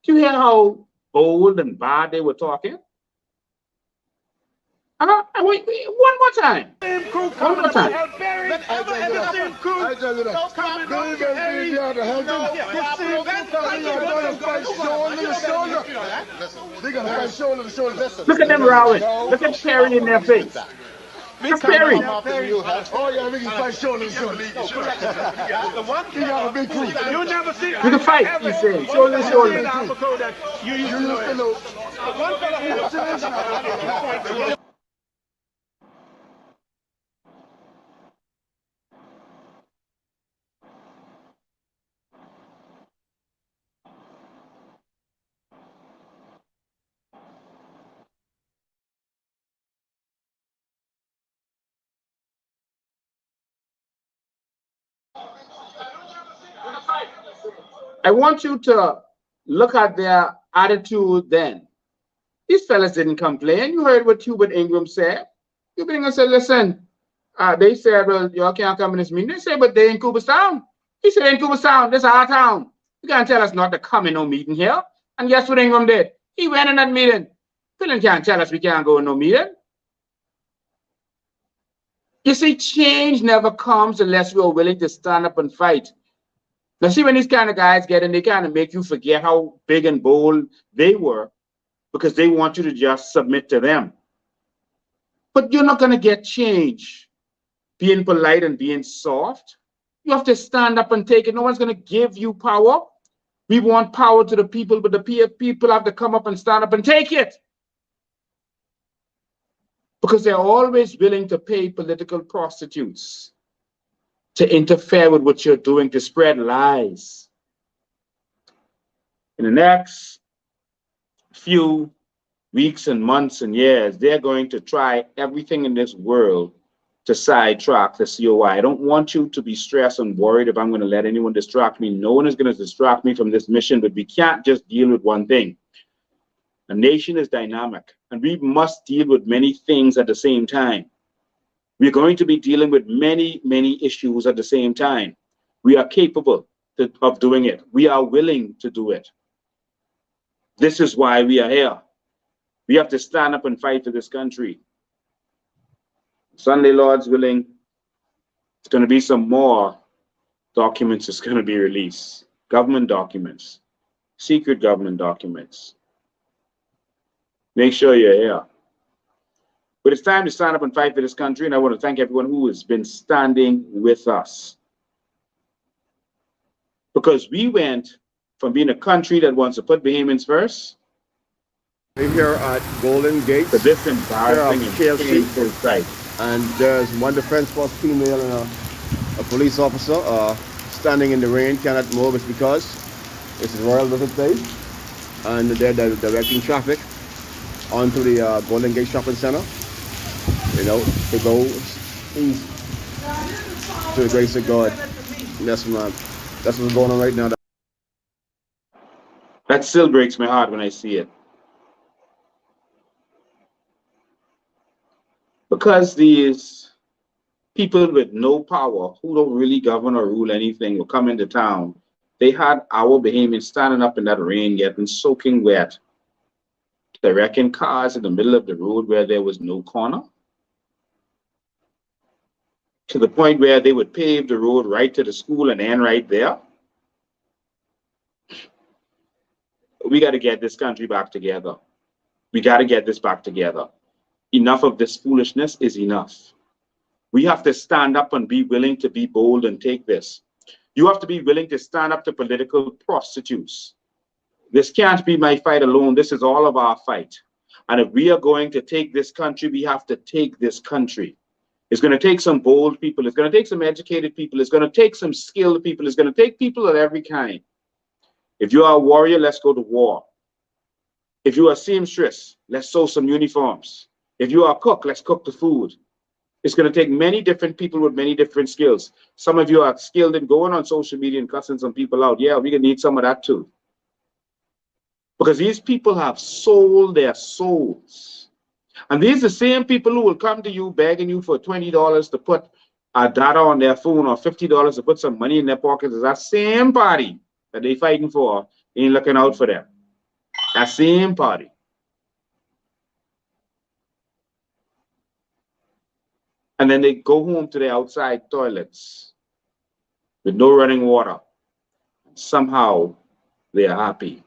Did you hear how bold and bad they were talking? Wait, one more time. One more time. Look at them rowing. Look at Perry in their face. Look at Perry. Oh, yeah, we can fight shoulder to shoulder. He got a big crew. You never see. We can fight, he said. Shoulder to shoulder. You used to know. I want you to look at their attitude then. These fellas didn't complain. You heard what Hubert Ingram said. Hubert Ingram said, listen, they said, well, y'all can't come in this meeting. They said, but they in Cooperstown. He said, in Cooperstown, this is our town. You can't tell us not to come in no meeting here. And guess what Ingram did? He went in that meeting. Philin can't tell us we can't go in no meeting. You see, change never comes unless we're willing to stand up and fight. Now, see, when these kind of guys get in, they kind of make you forget how big and bold they were because they want you to just submit to them. But you're not going to get change being polite and being soft. You have to stand up and take it. No one's going to give you power. We want power to the people, but the people have to come up and stand up and take it. Because they're always willing to pay political prostitutes to interfere with what you're doing, to spread lies. In the next few weeks and months and years, they're going to try everything in this world to sidetrack the COI. I don't want you to be stressed and worried if I'm going to let anyone distract me. No one is going to distract me from this mission, but we can't just deal with one thing. A nation is dynamic, and we must deal with many things at the same time. We're going to be dealing with many, many issues at the same time. We are capable of doing it. We are willing to do it. This is why we are here. We have to stand up and fight for this country. Sunday, Lord's willing, it's going to be some more documents that's going to be released. Government documents, secret government documents. Make sure you're here. But it's time to stand up and fight for this country, and I want to thank everyone who has been standing with us. Because we went from being a country that wants to put Bahamians first. We're here at Golden Gate. To this embarrassing and shameful sight. and there's one defense force female and a police officer standing in the rain, cannot move. It's because it's a royal visit day, and they're directing traffic onto the Golden Gate Shopping Center, you know, to go east to the grace of God. That's what's going on right now. That still breaks my heart when I see it. Because these people with no power, who don't really govern or rule anything, will come into town. They had our Bahamians standing up in that rain, getting soaking wet, directing cars in the middle of the road where there was no corner, to the point where they would pave the road right to the school and end right there. We got to get this country back together. We got to get this back together. Enough of this foolishness is enough. We have to stand up and be willing to be bold and take this. You have to be willing to stand up to political prostitutes. This can't be my fight alone. This is all of our fight. And if we are going to take this country, we have to take this country. It's going to take some bold people. It's going to take some educated people. It's going to take some skilled people. It's going to take people of every kind. If you are a warrior, let's go to war. If you are a seamstress, let's sew some uniforms. If you are a cook, let's cook the food. It's going to take many different people with many different skills. Some of you are skilled in going on social media and cussing some people out. Yeah, we're going to need some of that too. Because these people have sold their souls. And these are the same people who will come to you begging you for $20 to put a data on their phone or $50 to put some money in their pockets. Is that same party that they're fighting for ain't looking out for them. That same party. And then they go home to their outside toilets with no running water. Somehow they are happy.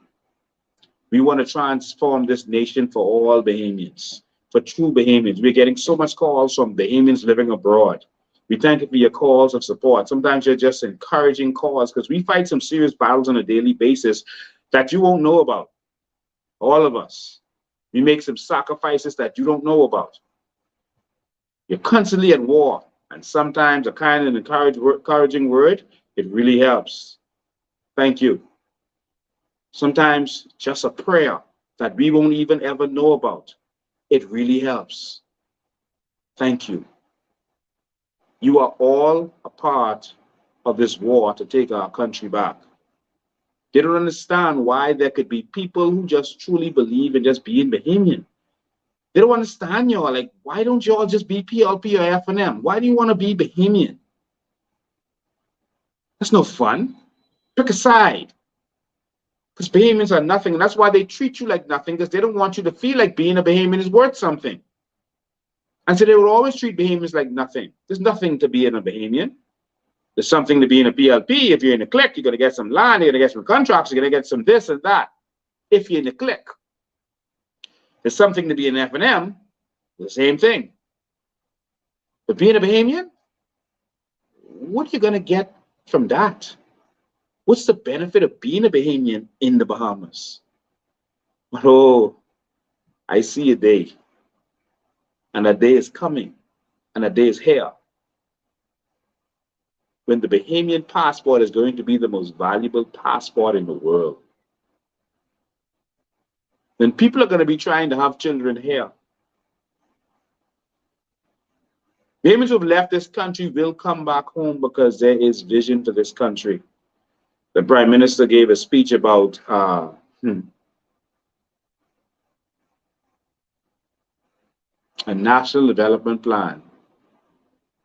We want to transform this nation for all Bahamians, for true Bahamians. We're getting so much calls from Bahamians living abroad. We thank you for your calls of support. Sometimes you're just encouraging calls because we fight some serious battles on a daily basis that you won't know about. All of us. We make some sacrifices that you don't know about. You're constantly at war, and sometimes a kind and encouraging word, it really helps. Thank you. Sometimes just a prayer that we won't even ever know about, it really helps. Thank you. You are all a part of this war to take our country back. They don't understand why there could be people who just truly believe in just being Bahamian. They don't understand y'all. Like, why don't y'all just be PLP or F&M? Why do you want to be Bahamian? That's no fun. Pick a side. Because Bahamians are nothing. And that's why they treat you like nothing, because they don't want you to feel like being a Bahamian is worth something. And so they will always treat Bahamians like nothing. There's nothing to being a Bahamian. There's something to being a PLP. If you're in a clique, you're going to get some land, you're going to get some contracts, you're going to get some this and that. If you're in a clique. There's something to be an F&M, the same thing. But being a Bahamian, what are you going to get from that? What's the benefit of being a Bahamian in the Bahamas? But oh, I see a day. And a day is coming. And a day is here. When the Bahamian passport is going to be the most valuable passport in the world. Then people are going to be trying to have children here. Bahamians who have left this country will come back home because there is vision for this country. The Prime Minister gave a speech about a national development plan.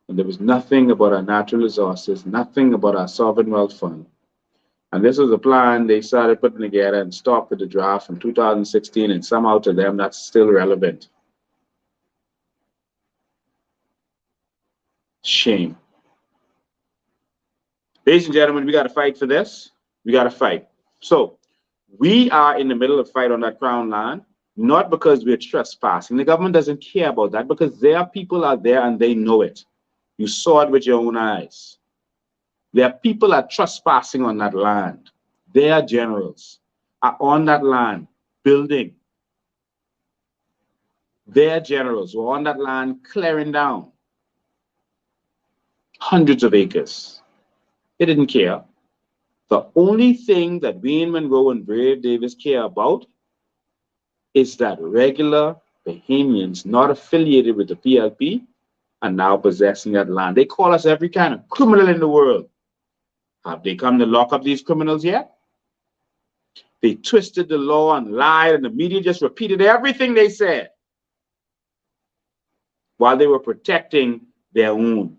And there was nothing about our natural resources, nothing about our sovereign wealth fund. And this was a plan they started putting together and stopped with the draft from 2016, and somehow to them that's still relevant. Shame. Ladies and gentlemen, we got to fight for this. We got to fight. So we are in the middle of a fight on that crown land, not because we're trespassing. The government doesn't care about that because their people are there and they know it. You saw it with your own eyes. Their people are trespassing on that land. Their generals are on that land building. Their generals were on that land clearing down. hundreds of acres. They didn't care. The only thing that Wayne Monroe and Brave Davis care about is that regular Bahamians not affiliated with the PLP are now possessing that land. They call us every kind of criminal in the world. Have they come to lock up these criminals yet? They twisted the law and lied, and the media just repeated everything they said while they were protecting their own.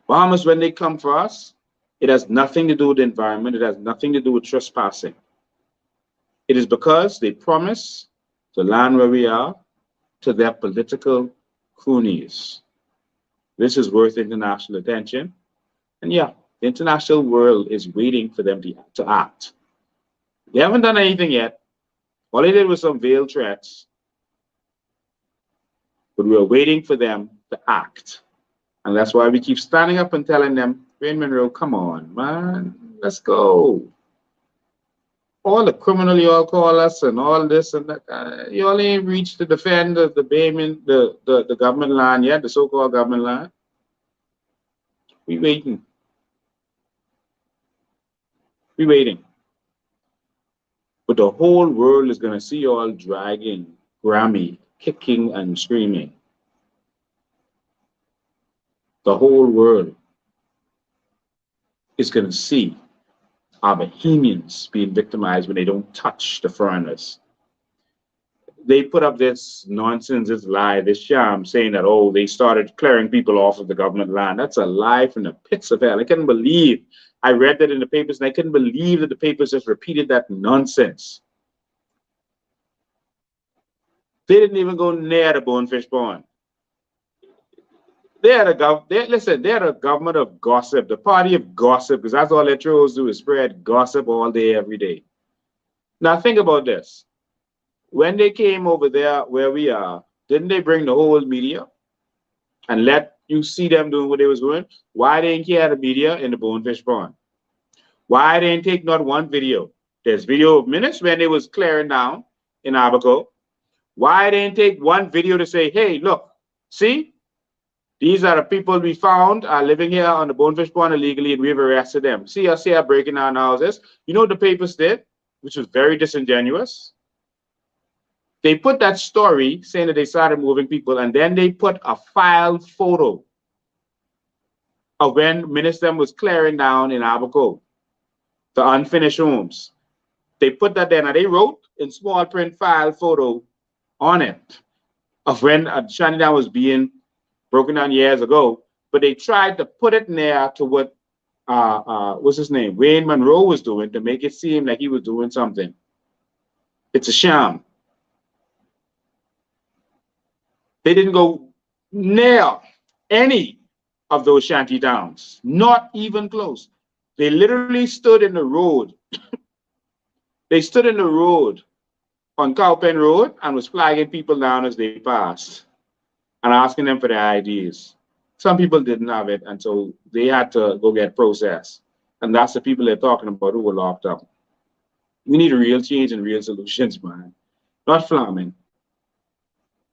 Bahamas, when they come for us, it has nothing to do with the environment. It has nothing to do with trespassing. It is because they promise the land where we are to their political cronies. This is worth international attention. And yeah, the international world is waiting for them to act. They haven't done anything yet. All they did was some veiled threats. But we are waiting for them to act. And that's why we keep standing up and telling them, Wayne Monroe, come on, man, let's go. All the criminal you all call us and all this and that, you all ain't reached to defend the government land yet, the so-called government land. We waiting. We waiting. But the whole world is going to see you all dragging Grammy, kicking and screaming. The whole world is going to see our Bahamians being victimized when they don't touch the foreigners. They put up this nonsense, this lie, this sham, saying that, oh, they started clearing people off of the government land. That's a lie from the pits of hell. I couldn't believe. I read that in the papers, and I couldn't believe that the papers just repeated that nonsense. They didn't even go near the Bonefish Pond. They're the government of gossip, the party of gossip, because that's all their trolls do is spread gossip all day, every day. Now think about this. When they came over there where we are, didn't they bring the whole media and let you see them doing what they was doing? Why didn't you have the media in the Bonefish Pond? Why didn't take not one video? There's video of minutes when they was clearing down in Abaco. Why didn't take one video to say, hey, look, see? These are the people we found are living here on the Bonefish Pond illegally, and we've arrested them. See us here breaking down houses. You know what the papers did, which was very disingenuous? They put that story saying that they started moving people, and then they put a file photo of when Minister was clearing down in Abaco, the unfinished homes. They put that there, and they wrote in small print file photo on it of when Shantytown was being broken down years ago, but they tried to put it in there to what what's his name, Wayne Monroe was doing to make it seem like he was doing something. It's a sham. They didn't go near any of those shanty towns, not even close. They literally stood in the road. They stood in the road on Cowpen Road and was flagging people down as they passed and asking them for their IDs. Some people didn't have it, and so they had to go get processed. And that's the people they're talking about who were locked up. We need a real change and real solutions, man. Not flamming.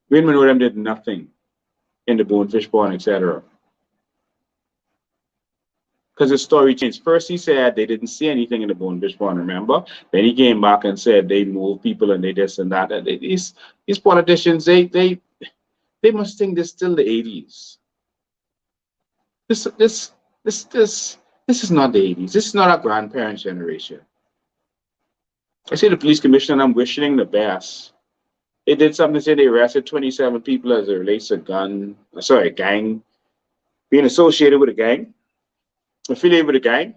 Wayne Monroe did nothing in the Bonefish Pond, etc. Because the story changed. First he said they didn't see anything in the Bonefish Pond, remember? Then he came back and said they moved people and they this and that. And these politicians, they must think this is still the 80s. This is not the 80s. This is not our grandparents' generation. I say the police commissioner, and I'm wishing the best. They did something to say they arrested 27 people as it relates to a gang, being associated with a gang, affiliated with a gang.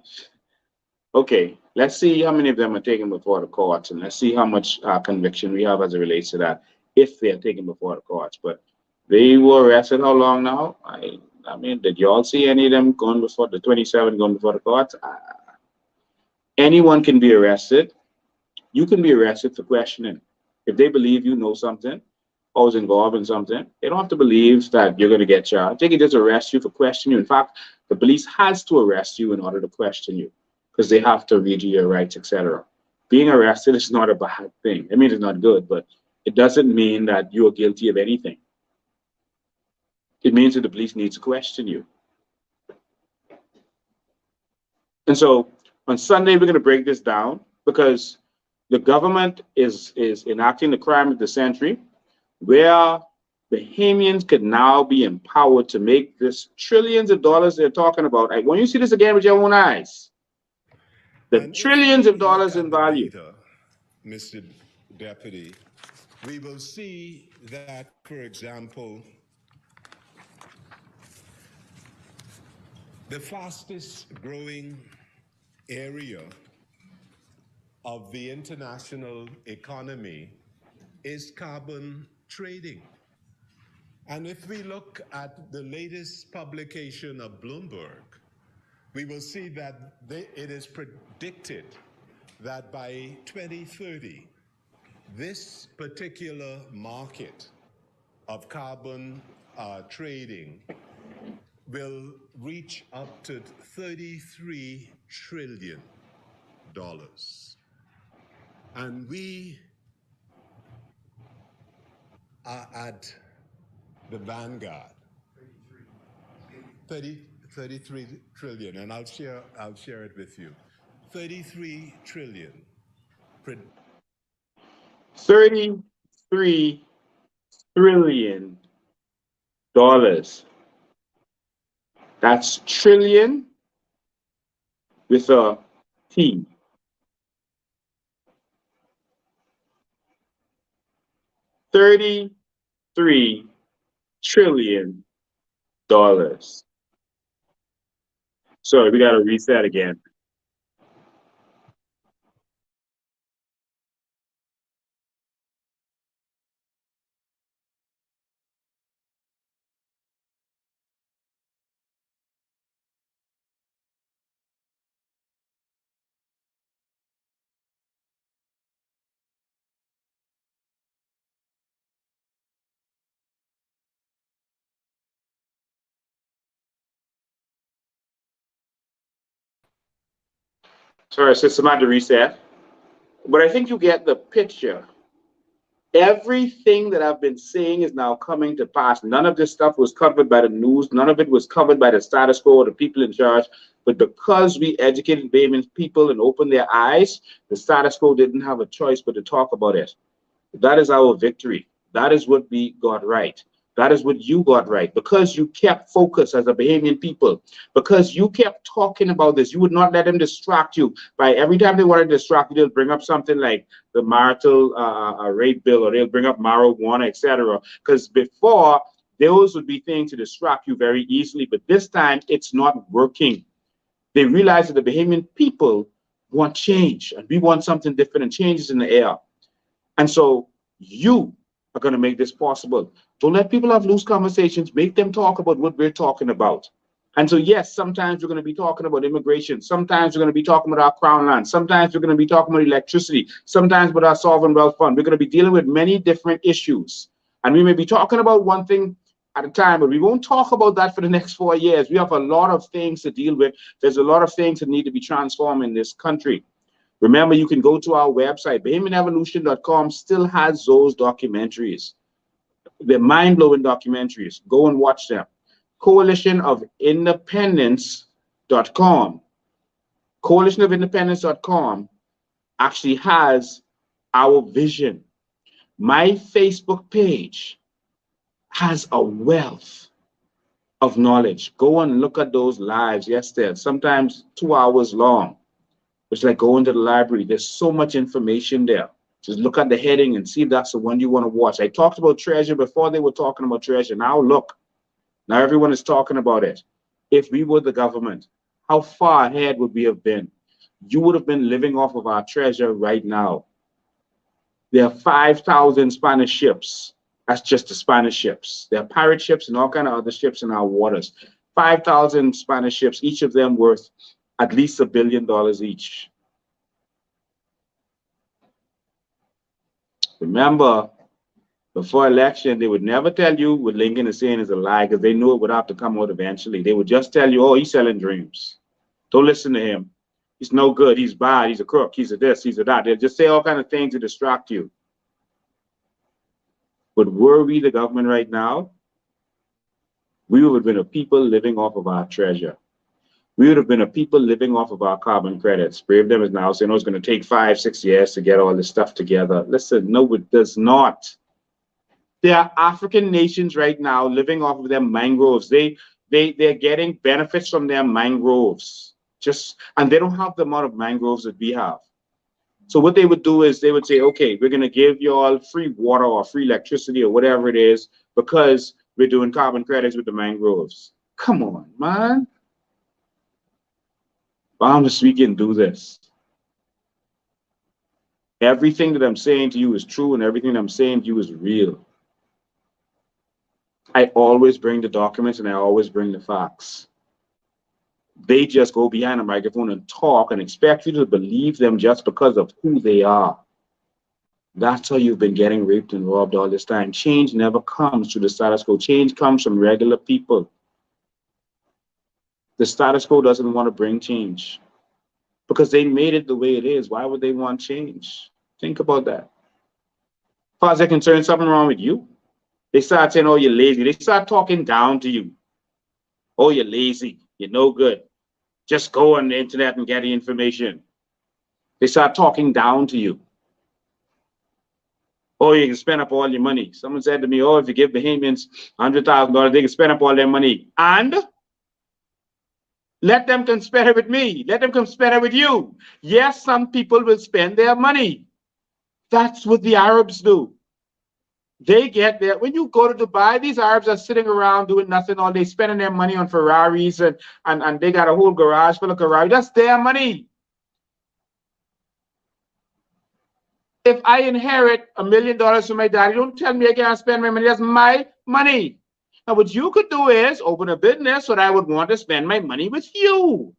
Okay, let's see how many of them are taken before the courts, and let's see how much conviction we have as it relates to that, if they are taken before the courts. But they were arrested how long now? I mean, did you all see any of them going before the 27 going before the courts? Anyone can be arrested. You can be arrested for questioning. If they believe you know something or was involved in something, they don't have to believe that you're going to get charged. They can just arrest you for questioning you. In fact, the police has to arrest you in order to question you because they have to read you your rights, etc. Being arrested is not a bad thing. I mean, it's not good, but it doesn't mean that you are guilty of anything. it means that the police needs to question you. And so on Sunday, we're going to break this down because the government is enacting the crime of the century, where Bahamians could now be empowered to make this trillions of dollars they're talking about. When you see this again with your own eyes, the trillions of dollars in value. Mr. Deputy, we will see that, for example, the fastest growing area of the international economy is carbon trading. And if we look at the latest publication of Bloomberg, we will see that it is predicted that by 2030, this particular market of carbon trading will reach up to $33 trillion. And we are at the vanguard. 33 trillion, and I'll share it with you. 33 trillion. 33 trillion dollars. That's trillion with a T. $33 trillion. Sorry, we got to reset again. Sorry, system had to reset. But I think you get the picture. Everything that I've been saying is now coming to pass. None of this stuff was covered by the news. None of it was covered by the status quo or the people in charge. But because we educated Bahamian people and opened their eyes, the status quo didn't have a choice but to talk about it. That is our victory. That is what we got right. That is what you got right. Because you kept focused as a Bahamian people, because you kept talking about this, you would not let them distract you. By every time they want to distract you, they'll bring up something like the marital rape bill, or they'll bring up marijuana, etc. Because before, those would be things to distract you very easily. But this time, it's not working. They realize that the Bahamian people want change, and we want something different, and change is in the air. And so you are going to make this possible. Don't let people have loose conversations. Make them talk about what we're talking about. And so, yes, sometimes we're going to be talking about immigration. Sometimes we're going to be talking about our crown land. Sometimes we're going to be talking about electricity. Sometimes with our sovereign wealth fund. We're going to be dealing with many different issues. And we may be talking about one thing at a time, but we won't talk about that for the next 4 years. We have a lot of things to deal with. There's a lot of things that need to be transformed in this country. Remember, you can go to our website. BahamianEvolution.com still has those documentaries. They're mind-blowing documentaries. Go and watch them. CoalitionOfIndependence.com. CoalitionOfIndependence.com actually has our vision. My Facebook page has a wealth of knowledge. Go and look at those lives. Yes, they're sometimes 2 hours long. It's like going to the library. There's so much information there. Just look at the heading and see if that's the one you want to watch. I talked about treasure before they were talking about treasure. Now look, now everyone is talking about it. If we were the government, how far ahead would we have been? You would have been living off of our treasure right now. There are 5,000 Spanish ships. That's just the Spanish ships. There are pirate ships and all kind of other ships in our waters. 5,000 Spanish ships, each of them worth at least $1 billion each. Remember, before election, they would never tell you what Lincoln is saying is a lie, because they knew it would have to come out eventually. They would just tell you, oh, he's selling dreams. Don't listen to him. He's no good. He's bad. He's a crook. He's a this. He's a that. They'll just say all kinds of things to distract you. But were we the government right now, we would have been a people living off of our treasure. We would have been a people living off of our carbon credits. Brave them is now saying, oh, it's going to take 5-6 years to get all this stuff together. Listen, no, it does not. There are African nations right now living off of their mangroves. They're getting benefits from their mangroves. And they don't have the amount of mangroves that we have. So what they would do is they would say, okay, we're going to give you all free water or free electricity or whatever it is because we're doing carbon credits with the mangroves. Come on, man. Bahamas, we can do this. Everything that I'm saying to you is true, and everything that I'm saying to you is real. I always bring the documents and I always bring the facts. They just go behind a microphone and talk and expect you to believe them just because of who they are. That's how you've been getting raped and robbed all this time. Change never comes through the status quo. Change comes from regular people. The status quo doesn't want to bring change because they made it the way it is. Why would they want change? Think about that. As far as they're concerned, something wrong with you. They start saying, oh, you're lazy. They start talking down to you. Oh, you're lazy. You're no good. Just go on the internet and get the information. They start talking down to you. Oh, you can spend up all your money. Someone said to me, oh, if you give Bahamians $100,000, they can spend up all their money. And let them come spend it with me. Let them come spend it with you. Yes, some people will spend their money. That's what the Arabs do. They get there. When you go to Dubai, these Arabs are sitting around doing nothing all day, spending their money on Ferraris and they got a whole garage full of Ferraris. That's their money. If I inherit $1 million from my daddy, don't tell me I can't spend my money. That's my money. Now, what you could do is open a business so that I would want to spend my money with you.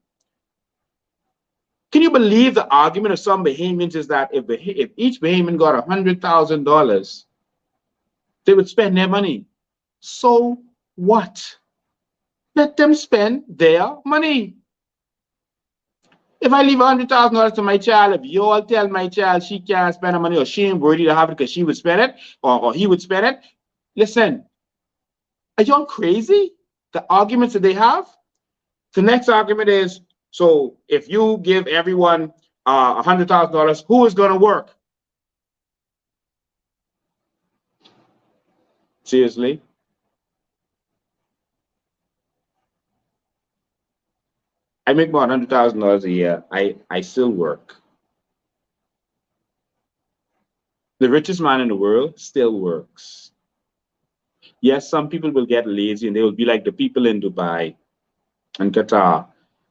Can you believe the argument of some Bahamians is that if each Bahamian got $100,000, they would spend their money? So what? Let them spend their money. If I leave $100,000 to my child, if you all tell my child she can't spend her money or she ain't worthy to have it because she would spend it or he would spend it, listen, are y'all crazy? The arguments that they have? The next argument is, so if you give everyone $100,000, who is going to work? Seriously? I make about $100,000 a year. I still work. The richest man in the world still works. Yes, some people will get lazy and they will be like the people in Dubai and Qatar.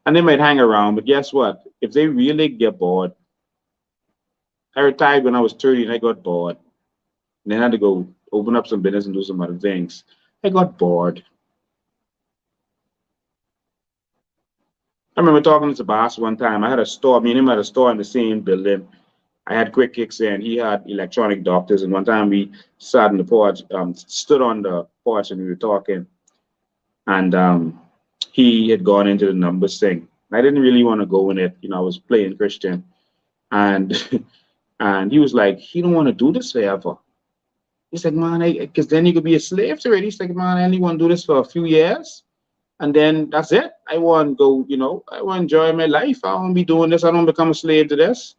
And they might hang around, but guess what? If they really get bored, I retired when I was 30 and I got bored. And then I had to go open up some business and do some other things. I got bored. I remember talking to Boss one time. I had a store, me and him had a store in the same building. I had Quick Kicks and he had electronic doctors. And one time we sat on the porch, stood on the porch and we were talking. And he had gone into the numbers thing. I didn't really want to go in it. You know, I was playing Christian. And and he was like, you don't want to do this forever. He's like, man, because then you could be a slave to it. He's like, man, I only want to do this for a few years. And then that's it. I want to go, you know, I want to enjoy my life. I won't be doing this. I don't become a slave to this.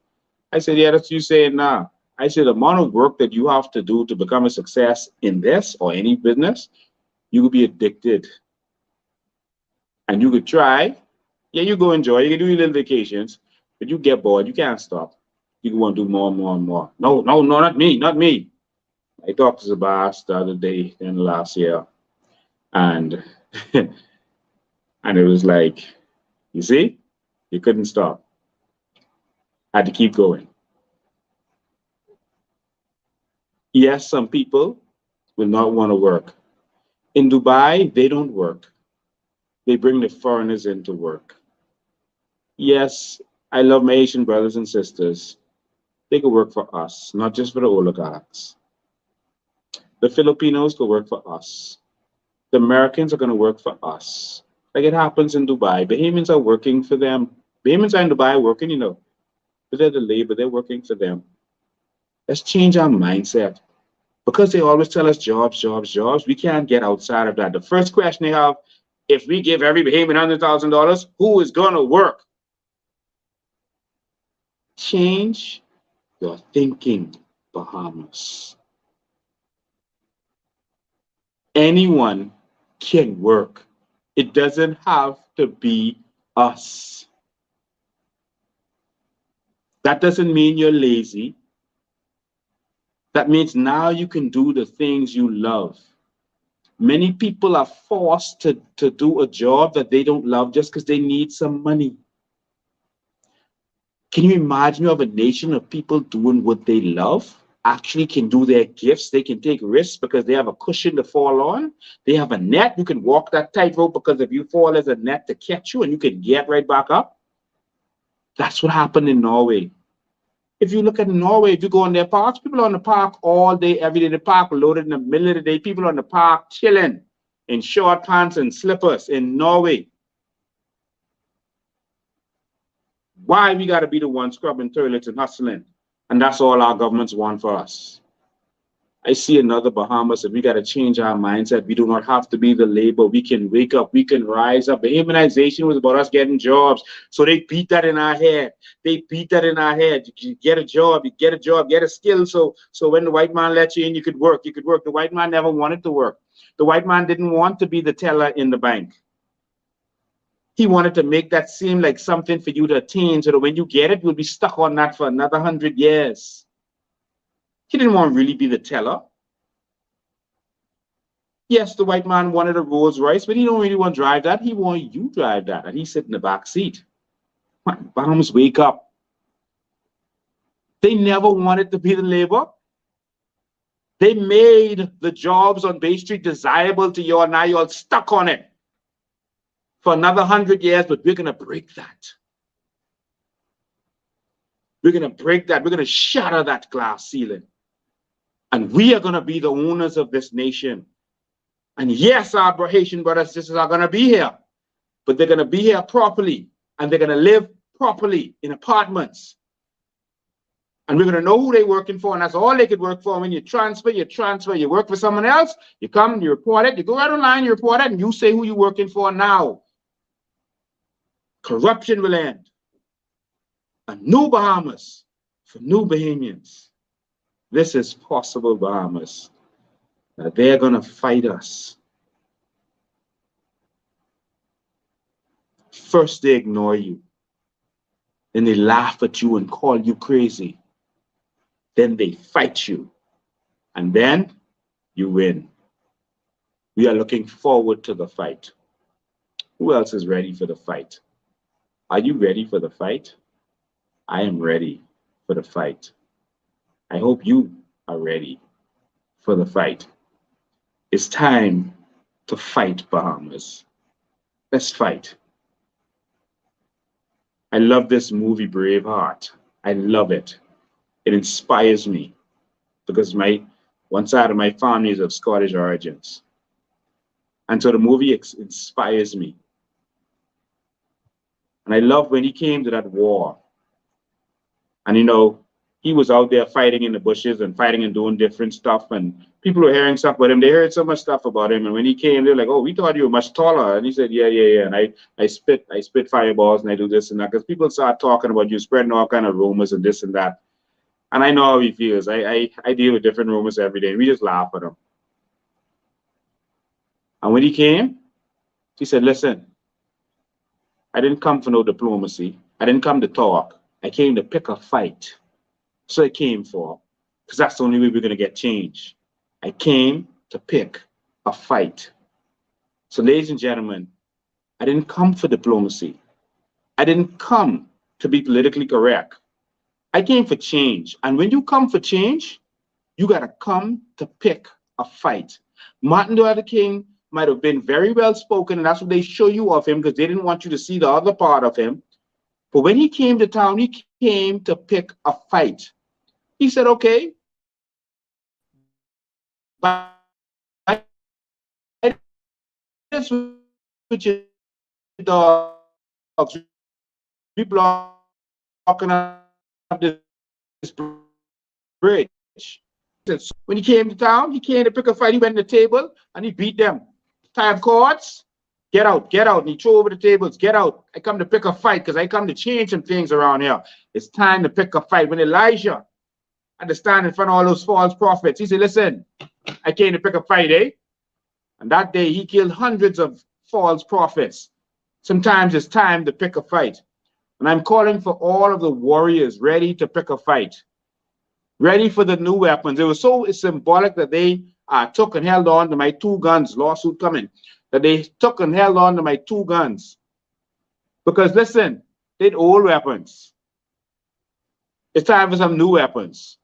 I said, yeah, that's you saying nah. I said, the amount of work that you have to do to become a success in this or any business, you could be addicted. And you could try. Yeah, you go enjoy. You can do your little vacations, but you get bored. You can't stop. You want to do more and more and more. No, not me, not me. I talked to the boss the other day in last year. And and it was like, you see, you couldn't stop. I had to keep going. Yes, some people will not want to work. In Dubai, they don't work. They bring the foreigners in to work. Yes, I love my Asian brothers and sisters. They could work for us, not just for the oligarchs. The Filipinos could work for us. The Americans are going to work for us. Like it happens in Dubai. Bahamians are working for them. Bahamians are in Dubai working, you know. But they're the labor, they're working for them. Let's change our mindset. Because they always tell us jobs, jobs, jobs, we can't get outside of that. The first question they have, if we give every Bahamian $100,000, who is going to work? Change your thinking, Bahamas. Anyone can work. It doesn't have to be us. That doesn't mean you're lazy. That means now you can do the things you love. Many people are forced to do a job that they don't love just because they need some money. Can you imagine you have a nation of people doing what they love? Actually can do their gifts. They can take risks because they have a cushion to fall on. They have a net. You can walk that tightrope because if you fall, there's a net to catch you and you can get right back up. That's what happened in Norway. If you look at Norway, if you go in their parks, people are on the park all day, every day. The park loaded in the middle of the day. People on the park chilling in short pants and slippers in Norway. Why we got to be the one scrubbing toilets and hustling? And that's all our governments want for us. I see another Bahamas, and we got to change our mindset. We do not have to be the labor. We can wake up. We can rise up. Immunization was about us getting jobs. So they beat that in our head. They beat that in our head. You get a job. You get a job. Get a skill. So when the white man let you in, you could work. You could work. The white man never wanted to work. The white man didn't want to be the teller in the bank. He wanted to make that seem like something for you to attain so that when you get it, you'll be stuck on that for another 100 years. He didn't want to really be the teller. Yes, the white man wanted a Rolls Royce, but he don't really want to drive that. He wanted you to drive that, and he sit in the back seat. Bahamas, wake up. They never wanted to be the labor. They made the jobs on Bay Street desirable to you, and now you're stuck on it for another 100 years, but we're going to break that. We're going to break that. We're going to shatter that glass ceiling. And we are going to be the owners of this nation. And yes, our Haitian brothers and sisters are going to be here, but they're going to be here properly, and they're going to live properly in apartments. And we're going to know who they're working for, and that's all they could work for. When you transfer, you work for someone else, you come, you report it, you go right online, you report it, and you say who you're working for now. Corruption will end. A new Bahamas for new Bahamians. This is possible, Bahamas. Now they're going to fight us. First, they ignore you. Then they laugh at you and call you crazy. Then they fight you. And then you win. We are looking forward to the fight. Who else is ready for the fight? Are you ready for the fight? I am ready for the fight. I hope you are ready for the fight. It's time to fight, Bahamas. Let's fight. I love this movie, Braveheart. I love it. It inspires me because one side of my family is of Scottish origins. And so the movie inspires me. And I love when he came to that war. And he was out there fighting in the bushes and fighting and doing different stuff. And people were hearing stuff about him. They heard so much stuff about him. And when he came, they were like, oh, we thought you were much taller. And he said, yeah. And I spit fireballs and I do this and that. Because people start talking about you, spreading all kind of rumors and this and that. And I know how he feels. I deal with different rumors every day. And we just laugh at him. And when he came, he said, listen, I didn't come for no diplomacy. I didn't come to talk. I came to pick a fight. So I came for, because that's the only way we're going to get change. I came to pick a fight. So ladies and gentlemen, I didn't come for diplomacy. I didn't come to be politically correct. I came for change. And when you come for change, you got to come to pick a fight. Martin Luther King might have been very well spoken, and that's what they show you of him because they didn't want you to see the other part of him. But when he came to town, he came to pick a fight. He said, okay, but this with your dogs, we blocking up this bridge. When he came to town, he came to pick a fight. He went to the table and he beat them. Time courts, get out, get out. And he threw over the tables, get out. I come to pick a fight because I come to change some things around here. It's time to pick a fight. When Elijah had to stand in front of all those false prophets, he said, listen, I came to pick a fight, eh? And that day he killed hundreds of false prophets. Sometimes it's time to pick a fight. And I'm calling for all of the warriors ready to pick a fight, ready for the new weapons. It was so symbolic that they took and held on to my 2 guns, lawsuit coming, that they took and held on to my 2 guns. Because listen, they're old weapons. It's time for some new weapons.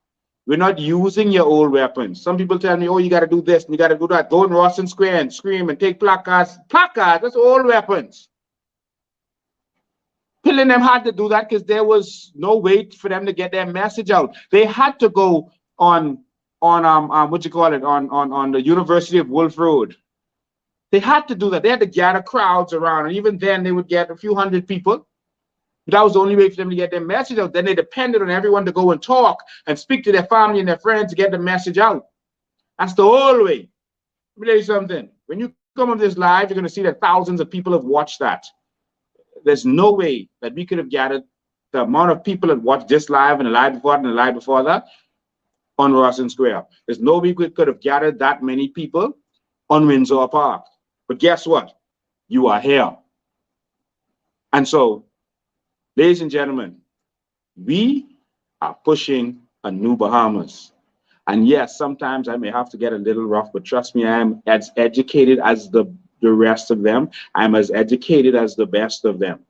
We're not using your old weapons. Some people tell me, oh, you got to do this and you got to do that. Go in Rawson Square and scream and take placards. Placards, that's old weapons. Pilling them had to do that because there was no way for them to get their message out. They had to go on the University of Wolf Road. They had to do that. They had to gather crowds around, and even then they would get a few hundred people. But that was the only way for them to get their message out. Then they depended on everyone to go and talk and speak to their family and their friends to get the message out. That's the whole way. Let me tell you something. When you come on this live, you're going to see that thousands of people have watched that. There's no way that we could have gathered the amount of people that watched this live and the live before that and the live before that on Rawson Square. There's no way we could have gathered that many people on Windsor Park. But guess what? You are here. And so, ladies and gentlemen, we are pushing a new Bahamas. And yes, sometimes I may have to get a little rough, but trust me, I am as educated as the rest of them. I'm as educated as the best of them.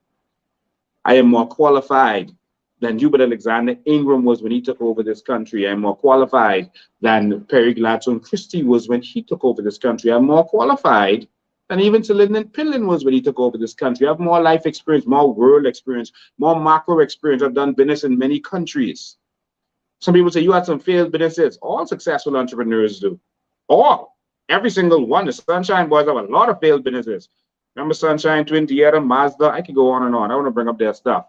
I am more qualified than Hubert Alexander Ingram was when he took over this country. I'm more qualified than Perry Gladstone Christie was when he took over this country. I'm more qualified than even Sir Lyndon Pillin was when he took over this country. I have more life experience, more world experience, more macro experience. I've done business in many countries. Some people say you had some failed businesses. All successful entrepreneurs do. All. Every single one. The Sunshine Boys have a lot of failed businesses. Remember Sunshine, Twin Theater, Mazda? I could go on and on. I want to bring up their stuff.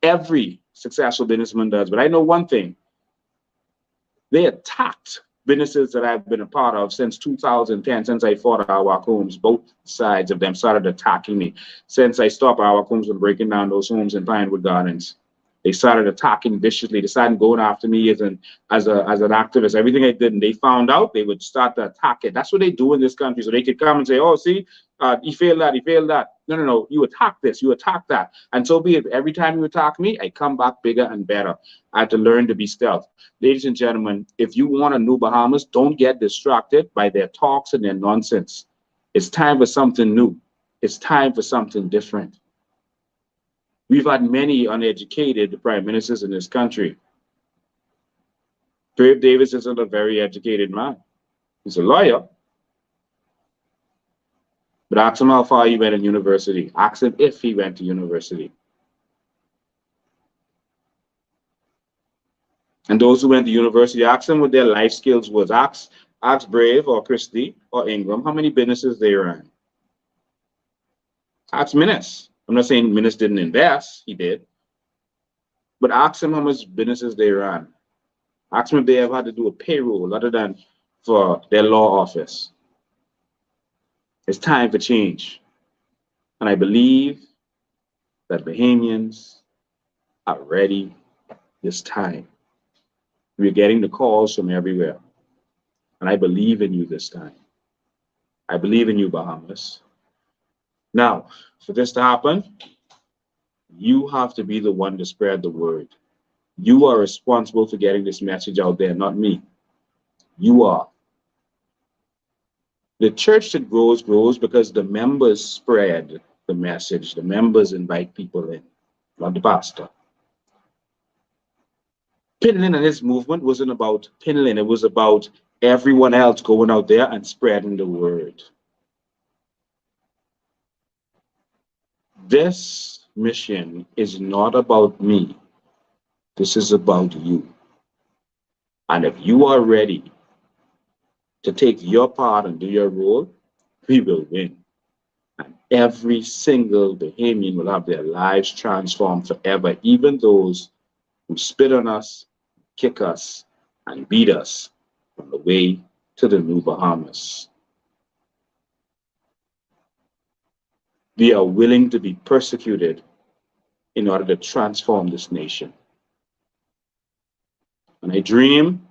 Every successful businessman does. But I know one thing. They attacked businesses that I've been a part of since 2010, since I fought our homes. Both sides of them started attacking me. Since I stopped our homes from breaking down those homes in Pinewood Gardens. They started attacking viciously. They started going after me as an activist. Everything I did, and they found out, they would start to attack it. That's what they do in this country. So they could come and say, oh, see, he failed that, he failed that. No, you attack this, you attack that. And so be it. Every time you attack me, I come back bigger and better. I had to learn to be stealth. Ladies and gentlemen, if you want a new Bahamas, don't get distracted by their talks and their nonsense. It's time for something new. It's time for something different. We've had many uneducated prime ministers in this country. Brave Davis isn't a very educated man. He's a lawyer. But ask him how far he went in university. Ask him if he went to university. And those who went to university, ask them what their life skills was. Ask Brave or Christie or Ingram how many businesses they ran. Ask Minnis. I'm not saying Minnis didn't invest, he did. But ask them how much businesses they ran. Ask them if they ever had to do a payroll other than for their law office. It's time for change. And I believe that Bahamians are ready this time. We're getting the calls from everywhere. And I believe in you this time. I believe in you, Bahamas. Now, for this to happen, you have to be the one to spread the word. You are responsible for getting this message out there, not me. You are. The church that grows because the members spread the message. The members invite people in, not the pastor. Pinlin and his movement wasn't about Pinlin. It was about everyone else going out there and spreading the word. This mission is not about me. This is about you. And if you are ready to take your part and do your role, we will win. And every single Bahamian will have their lives transformed forever, even those who spit on us, kick us, and beat us on the way to the new Bahamas. We are willing to be persecuted in order to transform this nation. When I dream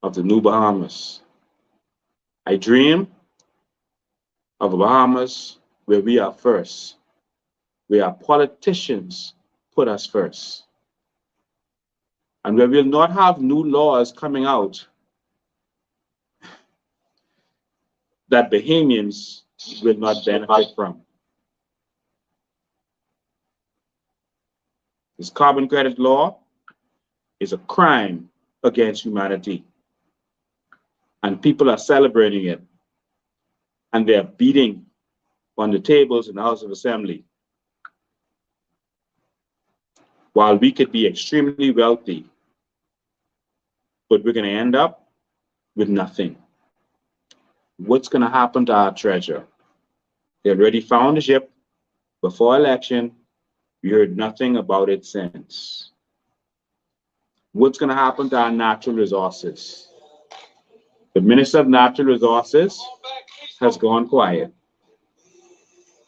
of the new Bahamas, I dream of a Bahamas where we are first, where our politicians put us first, and where we'll not have new laws coming out that Bahamians will not benefit from. This carbon credit law is a crime against humanity, and people are celebrating it, and they're beating on the tables in the House of Assembly. While we could be extremely wealthy, but we're going to end up with nothing. What's going to happen to our treasure? They already found the ship before election. We heard nothing about it since. What's going to happen to our natural resources? The Minister of Natural Resources has gone quiet.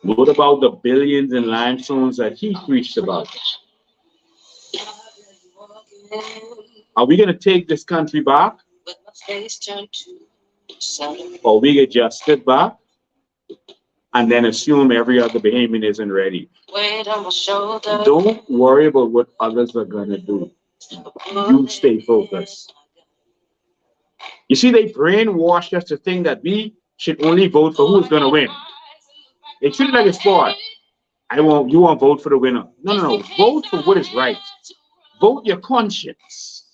What about the billions in limestones that he preached about? Are we going to take this country back? Or we get just sit back and then assume every other Bahamian isn't ready? Don't worry about what others are going to do. You stay focused. You see, they brainwashed us to think that we should only vote for who's going to win. They treat it like a sport. You won't vote for the winner. No. Vote for what is right. Vote your conscience.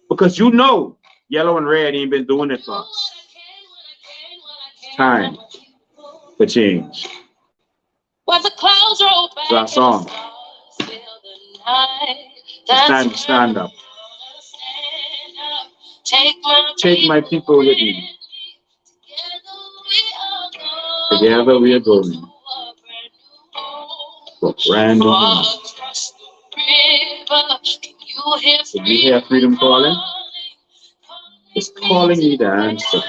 Because you know yellow and red ain't been doing it for us. It's time for change. It's our song. It's time to stand up. Take my people with me. Together we are going for a brand new home. Did you hear freedom calling? It's calling me to answer.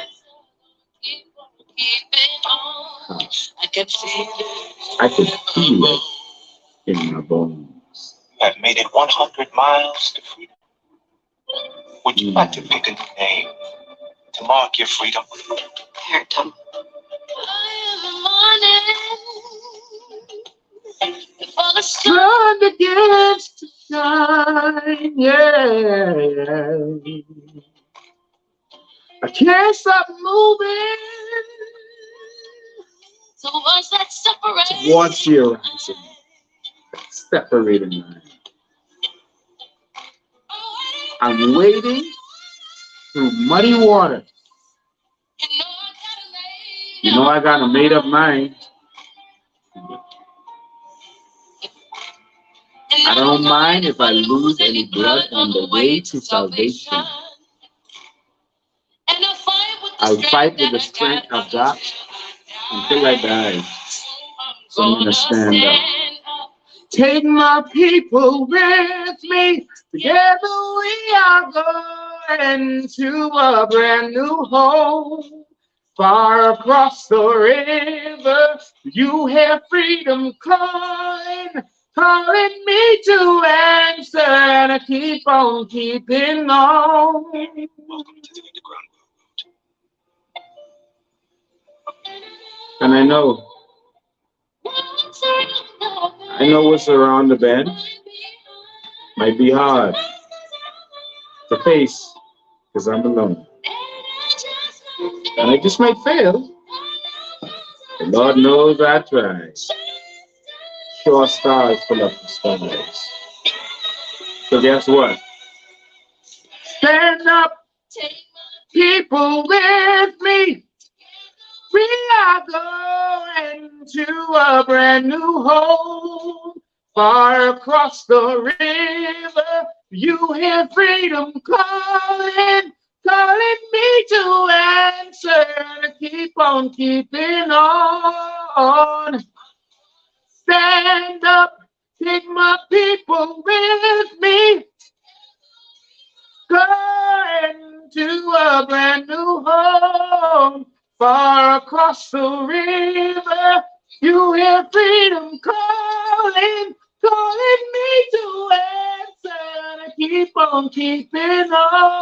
I could feel it in my bones. I've made it 100 miles to freedom. Would you like to pick a new name to mark your freedom? Freedom. The sun begins to shine, yeah. I can't stop moving towards your horizon, separating line. I'm wading through muddy water. You know I got a made-up mind. I don't mind if I lose any blood on the way to salvation. I'll fight with the strength I've got until I die. So I'm gonna stand up. Take my people with me. Together we are going to a brand new home. Far across the river, you hear freedom calling, calling me to answer, and I keep on keeping on. And I know what's around the bend might be hard to face because I'm alone. And I just might fail. The Lord knows I tried. Sure stars full of the stars. So guess what? Stand up, people with me. We are going to a brand new home. Far across the river, you hear freedom calling, calling me to answer, and keep on keeping on. Stand up, take my people with me. a brand new home far across the river. You hear freedom calling, calling me to answer. And I keep on keeping on.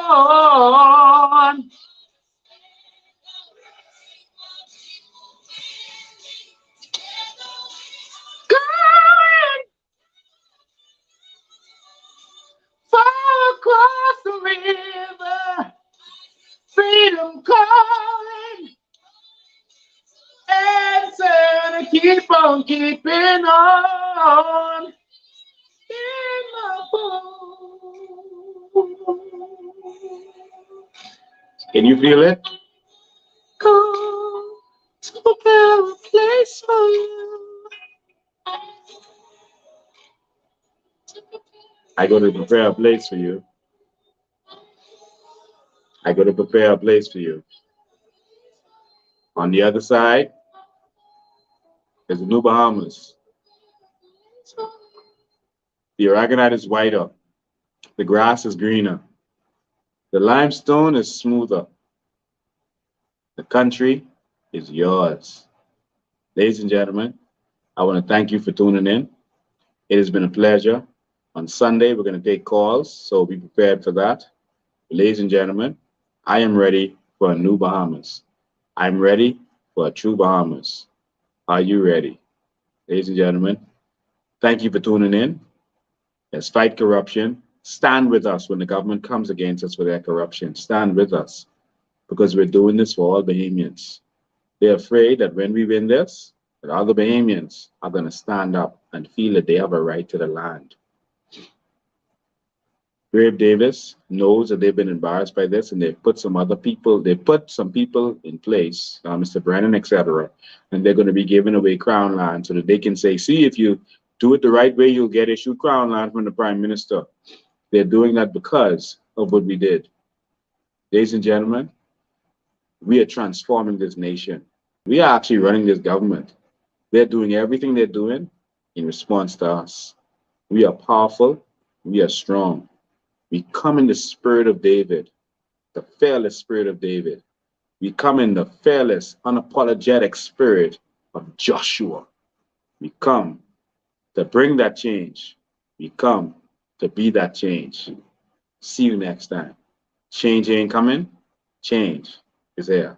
Going far across the river. Freedom calling, answer, and I keep on keeping on. In my bones. Can you feel it? Go to prepare a place for you. I go to prepare a place for you. I go to prepare a place for you. On the other side is the New Bahamas. The aragonite is whiter. The grass is greener. The limestone is smoother. The country is yours. Ladies and gentlemen, I want to thank you for tuning in. It has been a pleasure. On Sunday, we're going to take calls, so be prepared for that. Ladies and gentlemen, I am ready for a new Bahamas. I'm ready for a true Bahamas. Are you ready? Ladies and gentlemen, thank you for tuning in. Let's fight corruption. Stand with us when the government comes against us with their corruption. Stand with us, because we're doing this for all Bahamians. They're afraid that when we win this, that other Bahamians are going to stand up and feel that they have a right to the land. Brave Davis knows that they've been embarrassed by this, and they've put some other people, they put some people in place, Mr. Brennan, etc., and they're going to be giving away crown land so that they can say, see, if you do it the right way, you'll get issued crown land from the Prime Minister. They're doing that because of what we did. Ladies and gentlemen, we are transforming this nation. We are actually running this government. They're doing everything they're doing in response to us. We are powerful. We are strong. We come in the spirit of David, the fearless spirit of David. We come in the fearless, unapologetic spirit of Joshua. We come to bring that change. We come to be that change. See you next time. Change ain't coming. Change is here.